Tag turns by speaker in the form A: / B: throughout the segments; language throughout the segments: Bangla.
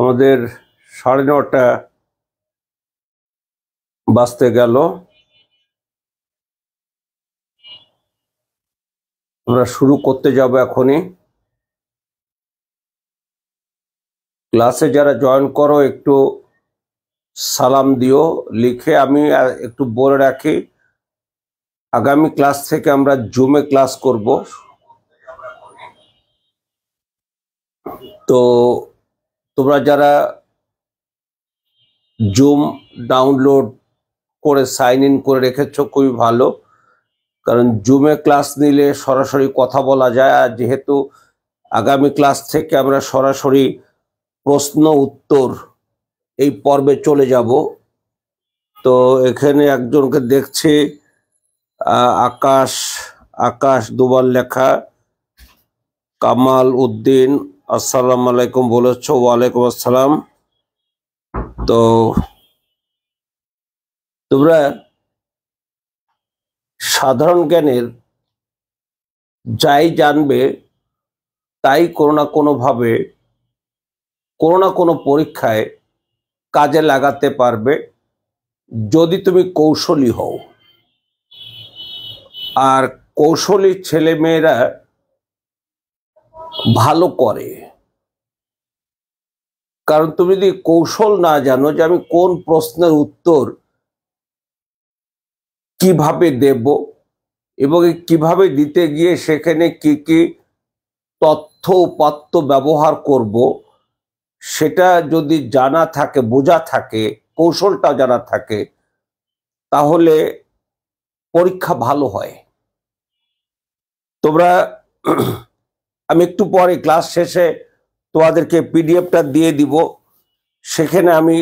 A: আমাদের 9:30 বাজতে গেল। আমরা শুরু করতে যাব এখনই। ক্লাসে যারা জয়েন করো একটু সালাম দিও লিখে। আমি একটু বলে রাখি, আগামী ক্লাস থেকে আমরা জুমে ক্লাস করব। তো তোমরা যারা জুম ডাউনলোড করে সাইন ইন করে রেখেছো খুবই ভালো, কারণ জুমে ক্লাস নিলে সরাসরি কথা বলা যায়। আর যেহেতু আগামী ক্লাস থেকে আমরা সরাসরি প্রশ্ন উত্তর এই পর্বে চলে যাব, তো এখানে একজনকে দেখছি, আকাশ দুবার লেখা, কামাল উদ্দিন আসসালামু আলাইকুম বলেছ। ওয়ালাইকুম আসসালাম। তো তোমরা সাধারণ জ্ঞানের যাই জানবে তাই কোনো না কোনোভাবে কোনো না কোনো পরীক্ষায় কাজে লাগাতে পারবে যদি তুমি কৌশলী হও। আর কৌশলী ছেলেমেয়েরা ভালো করে, কারণ তুমি যদি কৌশল না জানো যে আমি কোন প্রশ্নের উত্তর কিভাবে দেব এবং কিভাবে দিতে গিয়ে সেখানে কি কি তথ্য উপাত্ত ব্যবহার করব, সেটা যদি জানা থাকে, বোঝা থাকে, কৌশলটা জানা থাকে, তাহলে পরীক্ষা ভালো হয়। তোমরা আমি একটু পরে ক্লাস শেষে তোমাদেরকে পিডিএফটা দিয়ে দিব। সেখানে আমি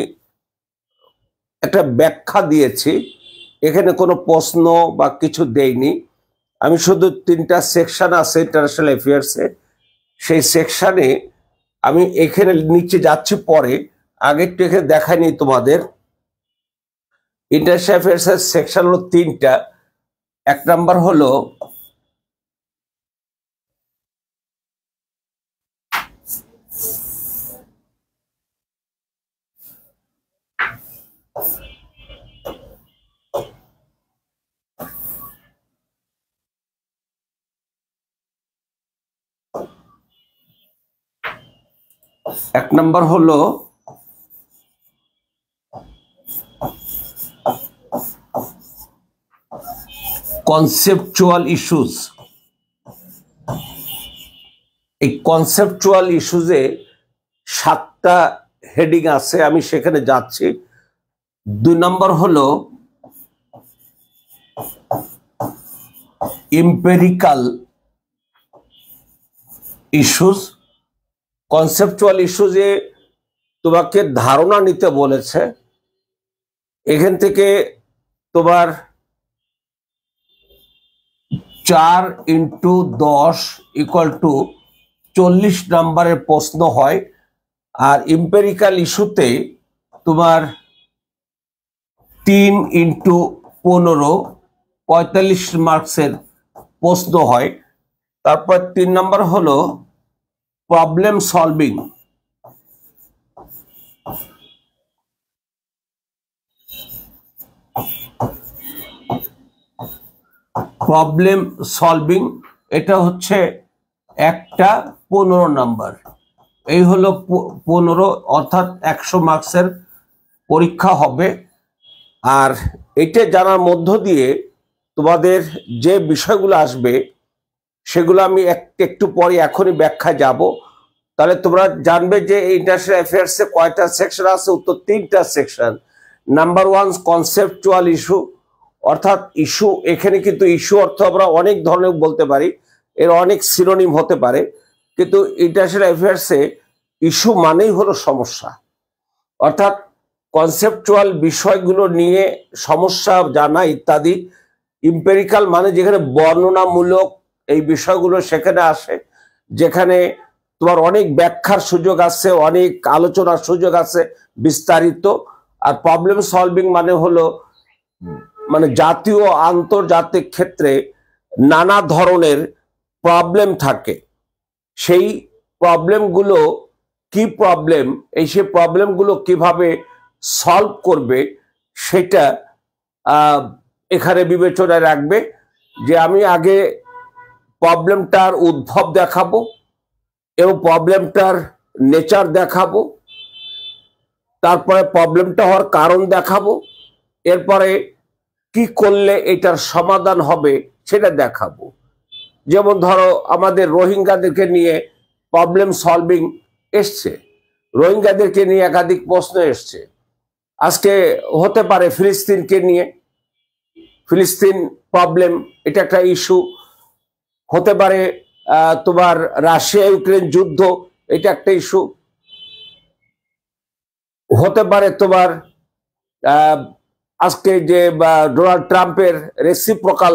A: একটা ব্যাখ্যা দিয়েছি, এখানে কোনো প্রশ্ন বা কিছু দেইনি। আমি শুধু 3টা সেকশন আছে ইন্টারন্যাশনাল অ্যাফেয়ার্সে, সেই সেকশনে আমি এখানে নিচে যাচ্ছি পরে, আগে একটু এখানে দেখাইনি তোমাদের। ইন্টারন্যাশনাল অ্যাফেয়ার্সের সেকশন হলো 3টা। 1 নাম্বার হলো কনসেপচুয়াল ইস্যুস। এই কনসেপচুয়াল ইস্যুজে 7টা হেডিং আছে, আমি সেখানে যাচ্ছি। 2 নম্বর হলো এম্পিরিক্যাল ইস্যুস। কনসেপচুয়াল ইস্যুজে তোমাকে ধারণা নিতে বলেছে। এখান থেকে তোমার 4 × 10 = 40 নম্বরের প্রশ্ন হয়। আর এম্পিরিক্যাল ইস্যুতে তোমার 3 × 15 45 মার্কসের প্রশ্ন হয়। তারপর 3 নম্বর হলো প্রবলেম সলভিং। প্রবলেম সলভিং এটা হচ্ছে একটা 15 নম্বর। এই হলো 15, অর্থাৎ 100 মার্কসের পরীক্ষা হবে। আর এটা জানার মধ্য দিয়ে তোমাদের যে বিষয়গুলো আসবে সেগুলো আমি একটু পরে এখনই ব্যাখ্যা যাব। তাহলে তোমরা জানবে যে ইন্টারন্যাশনাল অ্যাফেয়ার্সে কয়টা সেকশন আছে। উত্তর 3টা সেকশন। নাম্বার 1 কনসেপচুয়াল ইস্যু, অর্থাৎ ইস্যু। এখানে কিন্তু ইস্যু অর্থ আমরা অনেক ধরনের বলতে পারি, এর অনেক সিনোনিম হতে পারে, কিন্তু ইন্টারন্যাশনাল অ্যাফেয়ার্সে ইস্যু মানেই হলো সমস্যা। অর্থাৎ কনসেপচুয়াল বিষয়গুলো নিয়ে সমস্যা জানা ইত্যাদি। এম্পিরিক্যাল মানে যেখানে বর্ণনামূলক এই বিষয়গুলো সেখানে আসে, যেখানে তোমার অনেক ব্যাখ্যার সুযোগ আছে, অনেক আলোচনার সুযোগ আছে বিস্তারিত। আর প্রবলেম সলভিং মানে হলো জাতীয় আন্তর্জাতিক ক্ষেত্রে নানা ধরনের প্রবলেম থাকে, সেই প্রবলেমগুলো কি প্রবলেম, সেই প্রবলেমগুলো কিভাবে সলভ করবে সেটা এখানে বিবেচনায় রাখবে। যে আমি আগে প্রবলেমটার উদ্ভব দেখাবো এবং প্রবলেমটার নেচার দেখাবো, তারপরে প্রবলেমটা হওয়ার কারণ দেখাবো, এরপরে কি করলে এটার সমাধান হবে সেটা দেখাবো। যেমন ধরো আমাদের রোহিঙ্গাদেরকে নিয়ে প্রবলেম সলভিং এসছে, রোহিঙ্গাদেরকে নিয়ে একাধিক প্রশ্ন এসছে। আজকে হতে পারে ফিলিস্তিনকে নিয়ে, ফিলিস্তিন প্রবলেম এটা একটা ইস্যু হতে পারে, তোমার রাশিয়া ইউক্রেন যুদ্ধ এটা একটা ইস্যু হতে পারে, তোমার আজকে যে ডোনাল্ড ট্রাম্পের রেসিপ্রোকাল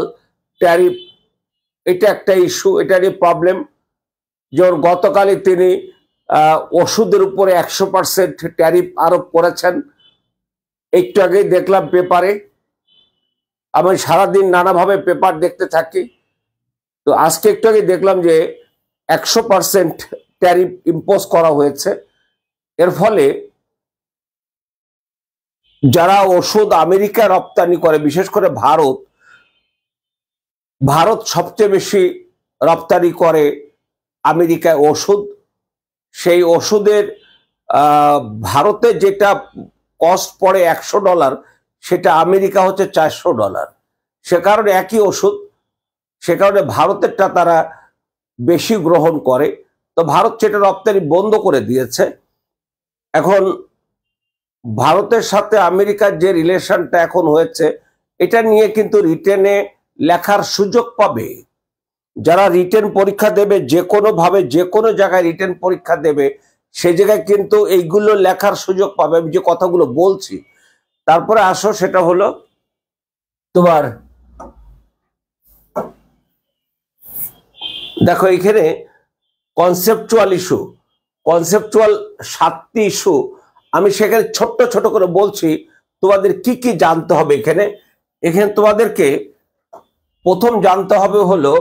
A: ট্যারিফ এটা একটা ইস্যু, এটারই প্রবলেম। যেমন গতকালই তিনি ওষুধের উপরে 100% ট্যারিফ আরোপ করেছেন, একটু আগেই দেখলাম পেপারে। আমি সারাদিন নানাভাবে পেপার দেখতে থাকি, তো আজকে একটু আগে দেখলাম যে 100% ট্যারিফ ইম্পোজ করা হয়েছে। এর ফলে যারা ওষুধ আমেরিকা রপ্তানি করে, বিশেষ করে ভারত সবচেয়ে বেশি রপ্তানি করে আমেরিকায় ওষুধ। সেই ওষুধের ভারতে যেটা কস্ট পড়ে $100, সেটা আমেরিকা হচ্ছে $400। সে কারণে একই ওষুধ, সে কারণে ভারতেরটা তারা বেশি গ্রহণ করে। তো ভারত সেটা রপ্তানি বন্ধ করে দিয়েছে। এখন ভারতের সাথে আমেরিকার যে রিলেশনটা এখন হয়েছে, এটা নিয়ে কিন্তু রিটেনে লেখার সুযোগ পাবে। যারা রিটেন পরীক্ষা দেবে, যে কোনো ভাবে যে কোনো জায়গায় রিটেন পরীক্ষা দেবে, সে জায়গায় কিন্তু এইগুলো লেখার সুযোগ পাবে, আমি যে কথাগুলো বলছি। তারপরে আসো, সেটা হলো তোমার দেখো এখানে কনসেপচুয়াল ইস্যু, কনসেপচুয়াল 7টি ইস্যু আমি সেখানে ছোট্ট ছোট করে বলছি, তোমাদের কি কি জানতে হবে। এখানে তোমাদেরকে প্রথম জানতে হবে হলো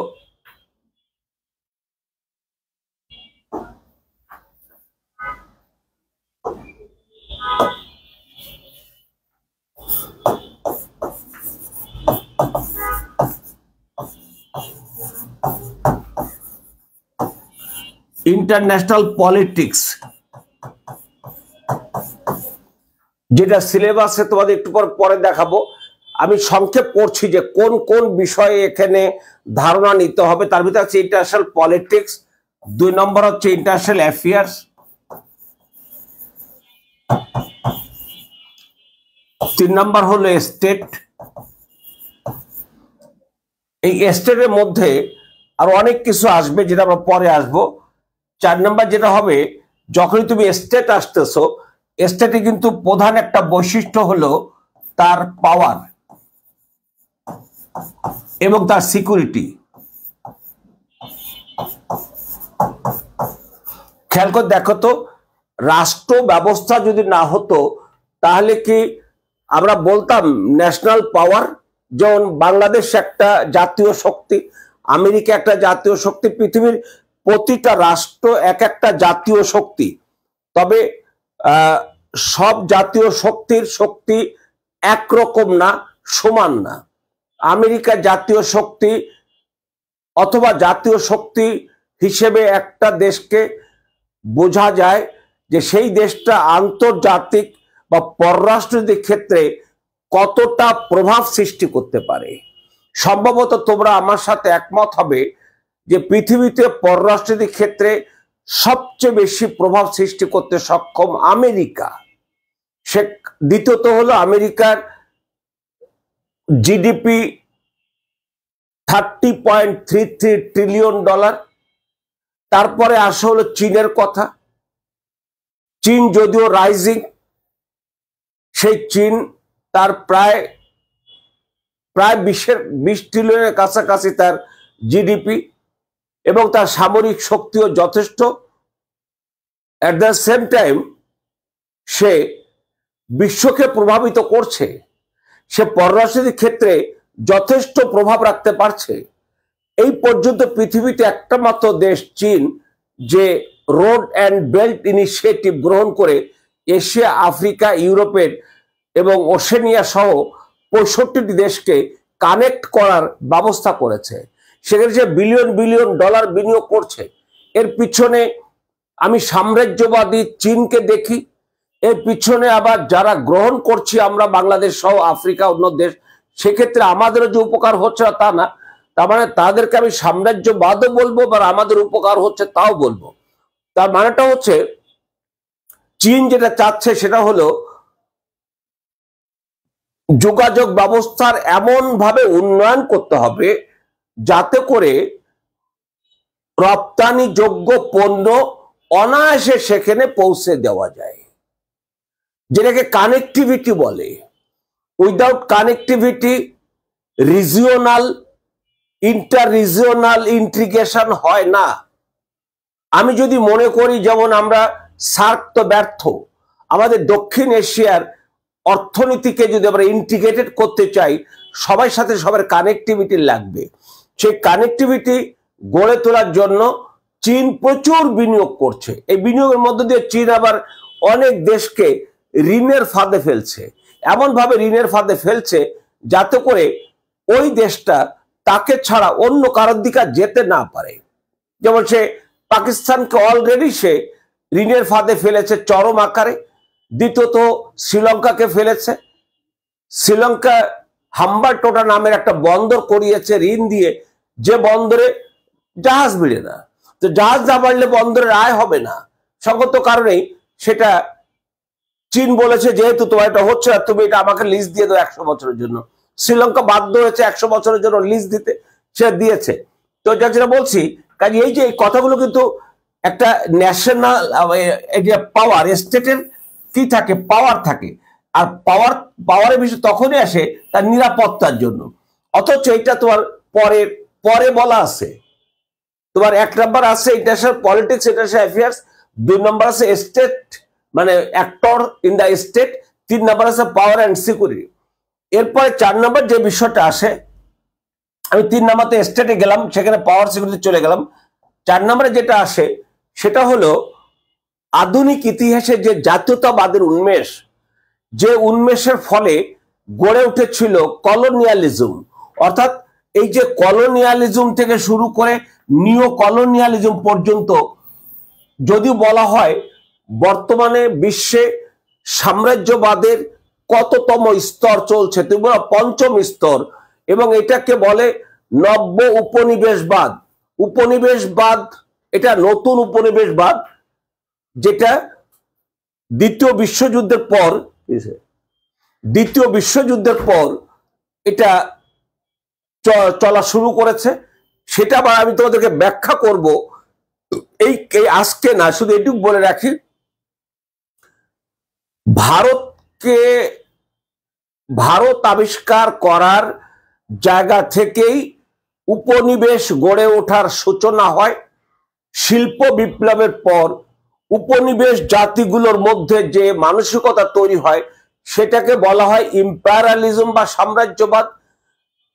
A: ইন্টারন্যাশনাল পলিটিক্স, যেটা সিলেবাসে তোমাদের একটু পরে দেখাবো। আমি সংক্ষেপ করছি যে কোন কোন বিষয়ে এখানে ধারণা নিতে হবে। তার ভিতরে আছে ইন্টারন্যাশনাল পলিটিক্স, 2 নম্বর হচ্ছে ইন্টারন্যাশনাল অ্যাফেয়ার্স, 3 নম্বর হলো স্টেট। এই স্টেটের মধ্যে আরো অনেক কিছু আসবে, যেটা আমরা পরে আসবো। 4 নম্বর যেটা হবে, যখনই তুমি স্টেট আসতেছো, স্টেটে কিন্তু প্রধান একটা বৈশিষ্ট্য হলো তার পাওয়ার এবং তার সিকিউরিটি। খেয়াল করে দেখো তো, রাষ্ট্র ব্যবস্থা যদি না হতো তাহলে কি আমরা বলতাম ন্যাশনাল পাওয়ার? যেমন বাংলাদেশ একটা জাতীয় শক্তি, আমেরিকা একটা জাতীয় শক্তি, পৃথিবীর প্রতিটা রাষ্ট্র এক একটা জাতীয় শক্তি। তবে সব জাতীয় শক্তি একরকম না, সমান না। আমেরিকা জাতীয় শক্তি অথবা জাতীয় শক্তি হিসেবে একটা দেশকে বোঝা যায় যে সেই দেশটা আন্তর্জাতিক বা পররাষ্ট্রনীতির ক্ষেত্রে কতটা প্রভাব সৃষ্টি করতে পারে। সম্ভবত তোমরা আমার সাথে একমত হবে যে পৃথিবীতে পররাষ্ট্রনীতির ক্ষেত্রে সবচেয়ে বেশি প্রভাব সৃষ্টি করতে সক্ষম আমেরিকা। দ্বিতীয়ত হলো আমেরিকার জিডিপি $30.33 ট্রিলিয়ন। তারপরে আসা হলো চীনের কথা। চীন যদিও রাইজিং, সেই চীন তার প্রায় 20 ট্রিলিয়নের কাছাকাছি তার জিডিপি, এবং তার সামরিক শক্তিও যথেষ্ট। এট দ্য সেম টাইম সে বিশ্বকে প্রভাবিত করছে, সে পররাষ্ট্রনীতির ক্ষেত্রে যথেষ্ট প্রভাব রাখতে পারছে। এই পর্যন্ত পৃথিবীতে একটা মাত্র দেশ চীন যে রোড অ্যান্ড বেল্ট ইনিশিয়েটিভ গ্রহণ করে এশিয়া, আফ্রিকা, ইউরোপের এবং ওশেনিয়া সহ 65টি দেশকে কানেক্ট করার ব্যবস্থা করেছে। সেখানে সে বিলিয়ন বিলিয়ন ডলার বিনিয়োগ করছে। এর পিছনে আমি সাম্রাজ্যবাদী চীনকে দেখি, এর পিছনে আবার যারা গ্রহণ করছি আমরা বাংলাদেশ সহ আফ্রিকা অন্য দেশ, সেক্ষেত্রে আমাদেরও যে উপকার হচ্ছে না তা না, তার মানে তাদেরকে আমি সাম্রাজ্যবাদও বলবো বা আমাদের উপকার হচ্ছে তাও বলবো। তার মানেটা হচ্ছে চীন যেটা চাচ্ছে সেটা হলো যোগাযোগ ব্যবস্থার এমন ভাবে উন্নয়ন করতে হবে যাতে করে রপ্তানিযোগ্য পণ্য অনায়াসে সেখানে পৌঁছে দেওয়া যায়, যেটাকে কানেক্টিভিটি বলে। Without connectivity regional inter regional integration হয় না। আমি যদি মনে করি যেমন আমরা সার্ক তো ব্যর্থ, আমাদের দক্ষিণ এশিয়ার অর্থনীতিকে যদি আমরা ইন্টিগ্রেটেড করতে চাই সবার সাথে সবার কানেক্টিভিটি লাগবে। সেই কানেক্টিভিটি গড়ে তোলার জন্য চীন প্রচুর বিনিয়োগ করছে। এই বিনিয়োগের মধ্য দিয়ে চীন আবার অনেক দেশকে ঋণের ফাঁদে ফেলছে, এমন ভাবে ঋণের ফাঁদে ফেলছে যাতে করে ওই দেশটা তাকে ছাড়া অন্য কারোর দিকে যেতে না পারে। যেমন সে পাকিস্তানকে অলরেডি সে ঋণের ফাঁদে ফেলেছে চরম আকারে। দ্বিতীয়ত শ্রীলঙ্কাকে ফেলেছে। শ্রীলঙ্কা হাম্বারটোটা নামের একটা বন্দর করিয়েছে ঋণ দিয়ে, যে বন্দরে জাহাজ ভিড়ে না। তো জাহাজ না বাড়লে বন্দরের আয় হবে না, সঙ্গত কারণেই সেটা চীন বলেছে যেহেতু তোমার এটা হচ্ছে না তুমি এটা আমাকে লিজ দিয়ে দাও 100 বছরের জন্য। শ্রীলঙ্কা বাধ্য হয়েছে 100 বছরের জন্য লিজ দিতে, সে দিয়েছে। তো যেটা বলছি কাজে এই যে এই কথাগুলো কিন্তু একটা ন্যাশনাল পাওয়ার, স্টেটের কি থাকে, পাওয়ার থাকে। আর পাওয়ারের বিষয় তখনই আসে তার নিরাপত্তার জন্য। অথচ এটা তোমার পরে বলা আছে। তোমার 1 নম্বর আছে ইন্টারন্যাশনাল পলিটিক্স, ইন্টারন্যাশনাল অ্যাফেয়ার্স। 2 নম্বর আছে স্টেট মানে অ্যাক্টর ইন দ্য স্টেট। 3 নম্বর আছে পাওয়ার অ্যান্ড সিকিউরিটি। এরপরে 4 নম্বর যে বিষয়টা আসে, আমি 3 নম্বরতে স্টেটে গেলাম, সেখানে পাওয়ার সিকিউরিটি চলে গেলাম। 4 নম্বরে যেটা আসে সেটা হলো আধুনিক ইতিহাসে যে জাতীয়তাবাদের উন্মেষ, যে উন্মেষের ফলে গড়ে উঠেছিল কলোনিয়ালিজম। অর্থাৎ এই যে কলোনিয়ালিজম থেকে শুরু করে নিও কলোনিয়ালিজম পর্যন্ত যদি বলা হয় বর্তমানে বিশ্বে সাম্রাজ্যবাদের কততম স্তর চলছে, তুমি বলো 5ম স্তর। এবং এটাকে বলে নব্য উপনিবেশবাদ। উপনিবেশবাদ এটা নতুন উপনিবেশবাদ, যেটা দ্বিতীয় বিশ্বযুদ্ধের পর এটা চলা শুরু করেছে। সেটা আবার আমি তোমাদেরকে ব্যাখ্যা করব এই আজকে না, শুধু এটুকু বলে রাখি ভারত আবিষ্কার করার জায়গা থেকেই উপনিবেশ গড়ে ওঠার সূচনা হয়। শিল্প বিপ্লবের পর উপনিবেশ জাতিগুলোর মধ্যে যে মানসিকতা তৈরি হয় সেটাকে বলা হয় ইম্পেরিয়ালিজম বা সাম্রাজ্যবাদ।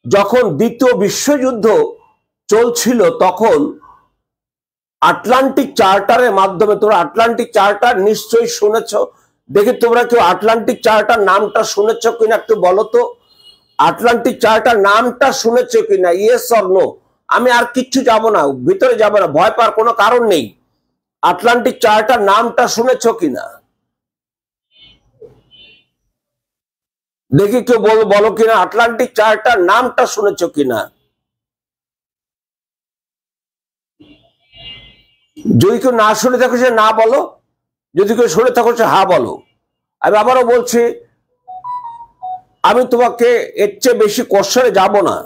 A: যখন দ্বিতীয় বিশ্বযুদ্ধ চলছিল তখন আটলান্টিক চার্টারের মাধ্যমে, তোমরা আটলান্টিক চার্টার নিশ্চয়ই শুনেছ, দেখি তোমরা কেউ আটলান্টিক চার্টার নামটা শুনেছ কিনা একটু বলো তো। আটলান্টিক চার্টার নামটা শুনেছ কিনা, ইয়েস অর নো। আমি আর কিচ্ছু যাব না, ভিতরে যাব না, ভয় পাওয়ার কোনো কারণ নেই। আটলান্টিক চার্টার নামটা শুনেছ কিনা দেখি কেউ বলো কিনা, আটলান্টিক চার্টার নামটা শুনেছ কিনা। যদি কেউ না শুনে থাকো সে না বলো, যদি কেউ শুনে থাকো সে হা বলো। আমি আবারও বলছি, আমি তোমাকে এর চেয়ে বেশি কোশ্চেনে যাব না।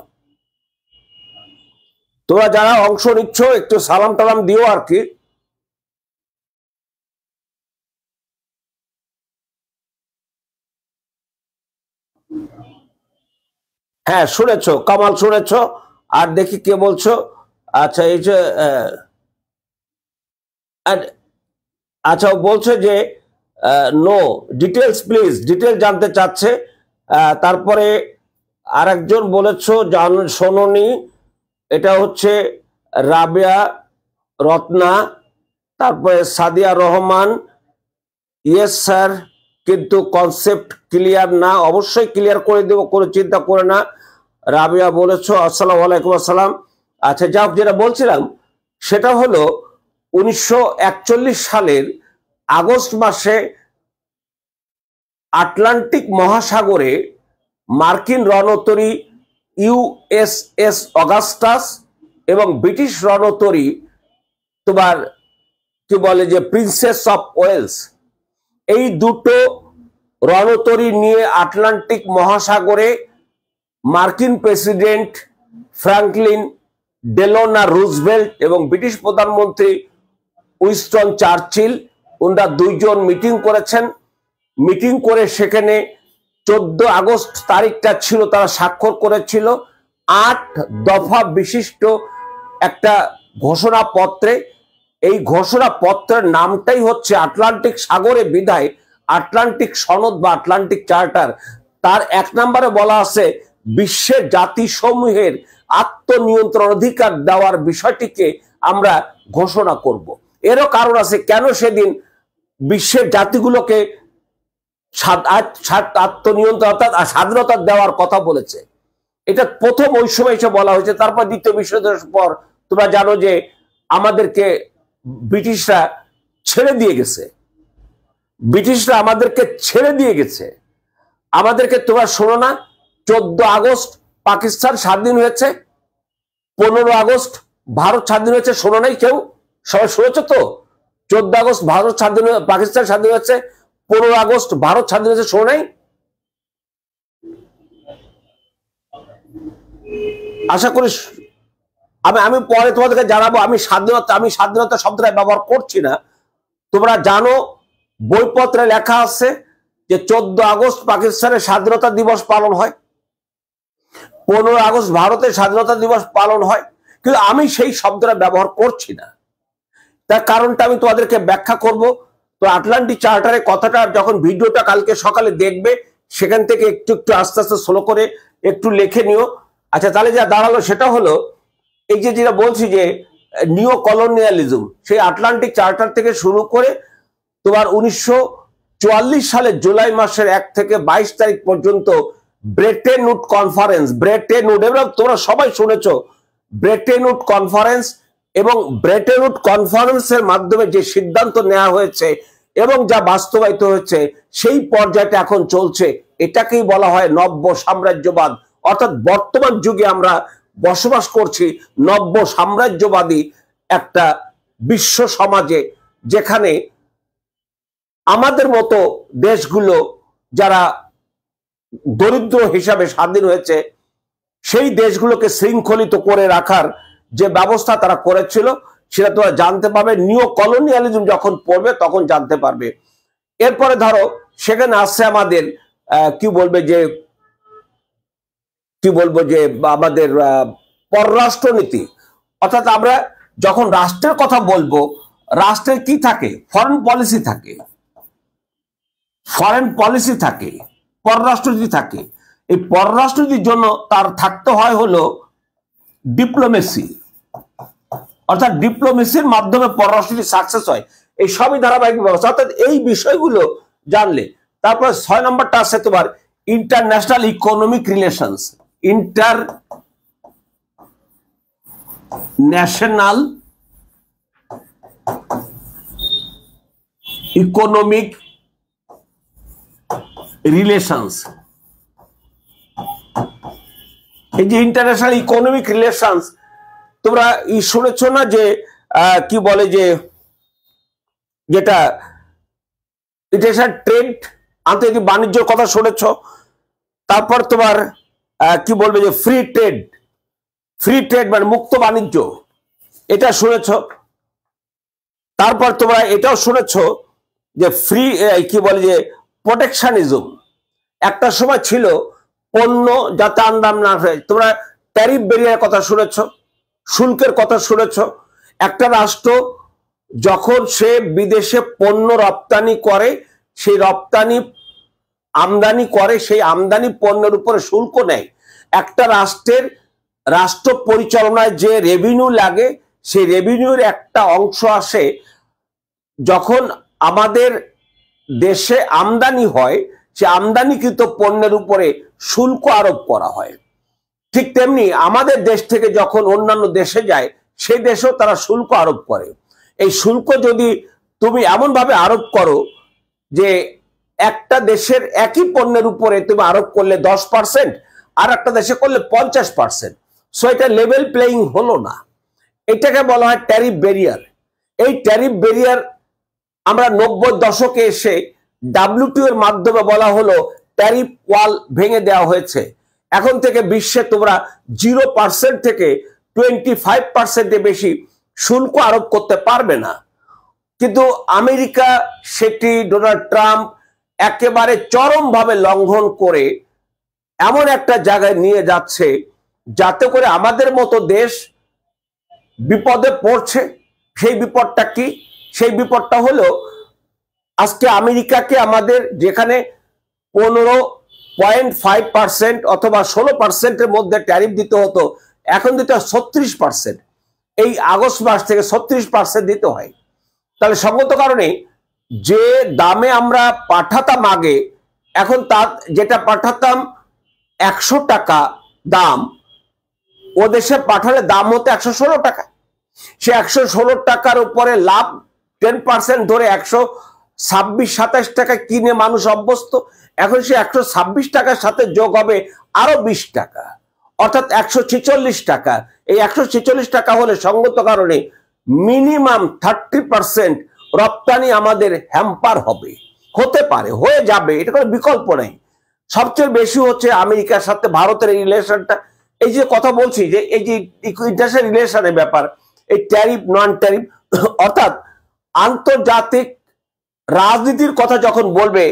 A: তোমরা যারা অংশ নিচ্ছ একটু সালাম টালাম দিও আর কি। হ্যাঁ শুনেছো, কামাল শুনেছো। আর দেখি কে বলছো। আচ্ছা এই যে আচ্ছা বলছে যে নো ডিটেলস প্লিজ, ডিটেল জানতে চাচ্ছে। তারপরে আরেকজন বলেছো শোনোনি, এটা হচ্ছে রাবেয়া রত্না। তারপরে সাদিয়া রহমান, ইয়েস স্যার, কিন্তু কনসেপ্ট ক্লিয়ার না। অবশ্যই ক্লিয়ার করে দেবো, কোনো চিন্তা করে না। রাবিয়া বলেছো, আসসালামু আলাইকুম। আসসালাম। আচ্ছা, যাও, যেটা বলছিলাম সেটা হলো 1941 সালের আগস্ট মাসে আটলান্টিক মহাসাগরে মার্কিন রণতরী ইউএসএস অগাস্টাস এবং ব্রিটিশ রণতরী তোমার কি বলে যে প্রিন্সেস অফ ওয়েলস, এই দুটো রণতরী নিয়ে আটলান্টিক মহাসাগরে মার্কিন প্রেসিডেন্ট ফ্রাঙ্কলিন ডেলোনা রুজভেল্ট এবং ব্রিটিশ প্রধানমন্ত্রী উইনস্টন চার্চিল, ওনারা দুইজন মিটিং করেছেন। মিটিং করে সেখানে 14 আগস্ট তারিখটা ছিল, তারা স্বাক্ষর করেছিল 8 দফা বিশিষ্ট একটা ঘোষণাপত্রে। এই ঘোষণাপত্রের নামটাই হচ্ছে আটলান্টিক সাগরে বিদায় আটলান্টিক সনদ বা আটলান্টিক চার্টার। তার 1 নম্বরে বলা আছে বিশ্বের জাতিসমূহের আত্মনিয়ন্ত্রণ অধিকার দেওয়ার বিষয়টিকে আমরা ঘোষণা করব। এরও কারণ আছে কেন সেদিন বিশ্বের জাতিগুলোকে আত্মনিয়ন্ত্রণ অর্থাৎ স্বাধীনতা দেওয়ার কথা বলেছে। এটা প্রথম ওই সময় এসে বলা হয়েছে। তারপর দ্বিতীয় বিশ্বযুদ্ধের পর তোমরা জানো যে আমাদেরকে ব্রিটিশরা ছেড়ে দিয়ে গেছে, ব্রিটিশরা আমাদেরকে ছেড়ে দিয়ে গেছে। আমাদেরকে তোমরা শোনো না, 14 আগস্ট পাকিস্তান স্বাধীন হয়েছে, 15 আগস্ট ভারত স্বাধীন হয়েছে। শোনো নাই কেউ? সবাই শুনেছো তো? 14 আগস্ট ভারত স্বাধীন, পাকিস্তান স্বাধীন হয়েছে, 15 আগস্ট ভারত স্বাধীন হয়েছে। শোনো নাই? আশা করি আমি পরে তোমাদেরকে জানাবো। আমি স্বাধীনতা শব্দটা ব্যবহার করছি না। তোমরা জানো বইপত্রে লেখা আছে যে 14 আগস্ট পাকিস্তানের স্বাধীনতা দিবস পালন হয়, 15 আগস্ট ভারতের স্বাধীনতা দিবস পালন হয়, কিন্তু আমি সেই শব্দটা ব্যবহার করছি না। তার কারণটা আমি তোমাদেরকে ব্যাখ্যা করব। তো আটলান্টিক চার্টারের কথাটা যখন ভিডিওটা কালকে সকালে দেখবে, সেখান থেকে একটু একটু আস্তে আস্তে স্লো করে একটু লিখে নিও। আচ্ছা, তাহলে যা দাঁড়ালো সেটা হলো এই যে যেটা বলছি যে নিও কলোনিয়ালিজম, সেই আটলান্টিক চার্টার থেকে শুরু করে তোমার 1944 সালের জুলাই মাসের 1 থেকে 22 তারিখ পর্যন্ত ব্রেটেন উড কনফারেন্স, ব্রেটেন উড, এবং তোমরা সবাই শুনেছো ব্রেটেন উড কনফারেন্স, এবং ব্রেটেন উড কনফারেন্সের মাধ্যমে যে সিদ্ধান্ত নেওয়া হয়েছে এবং যা বাস্তবায়িত হয়েছে সেই পর্যায়টা এখন চলছে। এটাকেই বলা হয় নব্য সাম্রাজ্যবাদ। অর্থাৎ বর্তমান যুগে আমরা বসবাস করছি নব্য সাম্রাজ্যবাদী একটা বিশ্ব সমাজে, যেখানে আমাদের মতো দেশগুলো যারা দরিদ্র হিসাবে স্বাধীন হয়েছে সেই দেশগুলোকে শৃঙ্খলিত করে রাখার যে ব্যবস্থা তারা করেছিল সেটা তোমরা জানতে পারবে। নিও কলোনিয়ালিজম যখন পড়বে তখন জানতে পারবে। এরপরে ধরো সেখানে আসছে আমাদের কি বলবো যে আমাদের পররাষ্ট্রনীতি। অর্থাৎ আমরা যখন রাষ্ট্রের কথা বলবো, রাষ্ট্রের কি থাকে? ফরেন পলিসি থাকে, ফরেন পলিসি থাকে, পররাষ্ট্রনীতি থাকে। এই পররাষ্ট্রনীতির জন্য তার থাকতে হয় হলো ডিপ্লোমেসি, অর্থাৎ ডিপ্লোমেসির মাধ্যমে পররাষ্ট্রনীতি সাকসেস হয়। এই সবই ধারাবাহিক ব্যবস্থা। অর্থাৎ এই বিষয়গুলো জানলে তারপরে 6 নম্বরটা আছে তোমার international economic relations, international economic relations. এই যে ইন্টারন্যাশনাল ইকোনমিক রিলেশনস, তোমরা শুনেছ না যে কি বলে যে যেটা ইন্টারন্যাশনাল ট্রেড, আন্তর্জাতিক বাণিজ্যের কথা শুনেছ। তারপর তোমার কি বলবে যে ফ্রি ট্রেড, ফ্রি ট্রেড মানে মুক্ত বাণিজ্য, এটা শুনেছ। তারপর তোমরা এটাও শুনেছ যে ফ্রি কি বলে যে প্রোটেকশনিজম। একটা সময় ছিল পণ্য যাতে আমদাম না হয়। তোমরা ট্যারিফ ব্যারিয়ারের কথা শুনেছ, শুল্কের কথা শুনেছ। একটা রাষ্ট্র যখন সে বিদেশে পণ্য রপ্তানি করে, সেই রপ্তানি আমদানি করে, সেই আমদানি পণ্যের উপরে শুল্ক নেয়। একটা রাষ্ট্রের রাষ্ট্র পরিচালনায় যে রেভিনিউ লাগে, সেই রেভিনিউর একটা অংশ আসে যখন আমাদের দেশে আমদানি হয়, সে আমদানিকৃত পণ্যের উপরে শুল্ক আরোপ করা হয়। ঠিক তেমনি আমাদের দেশ থেকে যখন অন্যান্য দেশে যায়, সেই দেশেও তারা শুল্ক আরোপ করে। এই শুল্ক যদি তুমি এমন ভাবে আরোপ করো যে একটা দেশের একই পণ্যের উপরে তুমি আরোপ করলে 10%, আর একটা দেশে করলে 50%, সো এটা লেভেল প্লেইং হলো না। এটাকে বলা হয় ট্যারিফ ব্যারিয়ার। এই ট্যারিফ ব্যারিয়ার আমরা 90 দশকে এসে WTO এর মাধ্যমে বলা হলো ট্যারিফ ওয়াল ভেঙে দেওয়া হয়েছে। এখন থেকে বিশ্বে তোমরা 0% থেকে 25% বেশি শুল্ক আরোপ করতে পারবে না। কিন্তু আমেরিকা সেটি ডোনাল্ড ট্রাম্প একেবারে চরমভাবে লঙ্ঘন করে এমন একটা জায়গায় নিয়ে যাচ্ছে যাতে করে আমাদের মতো দেশ বিপদে পড়ছে। সেই বিপদটা কি? সেই বিপদটা হলো আজকে আমেরিকাকে আমাদের যেখানে 15.5% অথবা 16% মধ্যে ট্যারিফ দিতে হতো, এখন দিতে হয় 36%। এই আগস্ট মাস থেকে 36% দিতে হয়। তাহলে সঙ্গত কারণে যে দামে আমরা পাঠাতাম আগে, এখন তার যেটা পাঠাতাম 100 টাকা দাম, ও দেশে পাঠালে দাম হতো 116 টাকা। সে 116 টাকার উপরে লাভ 10% ধরে 126-27 টাকা কিনে মানুষ অভ্যস্ত। এখন সে 126 টাকার সাথে যোগ হবে আরো 20 টাকা, অর্থাৎ 146 টাকা। এই 146 টাকা হলে সঙ্গত কারণে মিনিমাম 30% রপ্তানি আমাদের হ্যাম্পার হবে, হতে পারে, হয়ে যাবে, এটা কোনো বিকল্প নেই। সবচেয়ে বেশি হচ্ছে আমেরিকার সাথে ভারতের এই রিলেশনটা। এই যে কথা বলছি যে এই যে ইন্টারন্যাশনাল রিলেশনের ব্যাপার, এই ট্যারিফ নন ট্যারিফ অর্থাৎ আন্তর্জাতিক রাজনীতির কথা যখন বলবে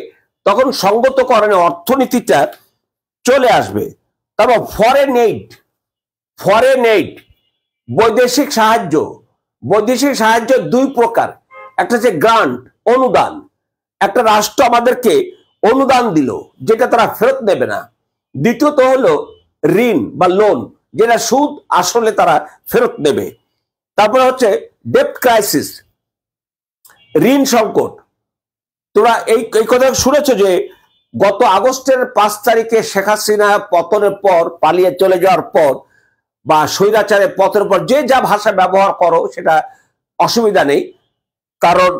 A: তখন সঙ্গত কারণে অর্থনীতিটা চলে আসবে। তারপর ফরেন এইড বৈদেশিক সাহায্য। বৈদেশিক সাহায্য দুই প্রকার, একটা হচ্ছে গ্রান্ট, অনুদান। একটা রাষ্ট্র আমাদেরকে অনুদান দিল যেটা তারা ফেরত নেবে না। দ্বিতীয়ত হলো ঋণ বা লোন, যেটা সুদ আসলে তারা ফেরত নেবে। তারপরে হচ্ছে ডেপ্ট ক্রাইসিস, ঋণ সংকট। তোমরা এই কথা শুনেছো যে গত আগস্টের 5 তারিখে শেখ হাসিনা পতনের পর, পালিয়ে চলে যাওয়ার পর বা স্বৈরাচারের পতনের পর, যে যা ভাষা ব্যবহার করো সেটা অসুবিধা নেই, কারণ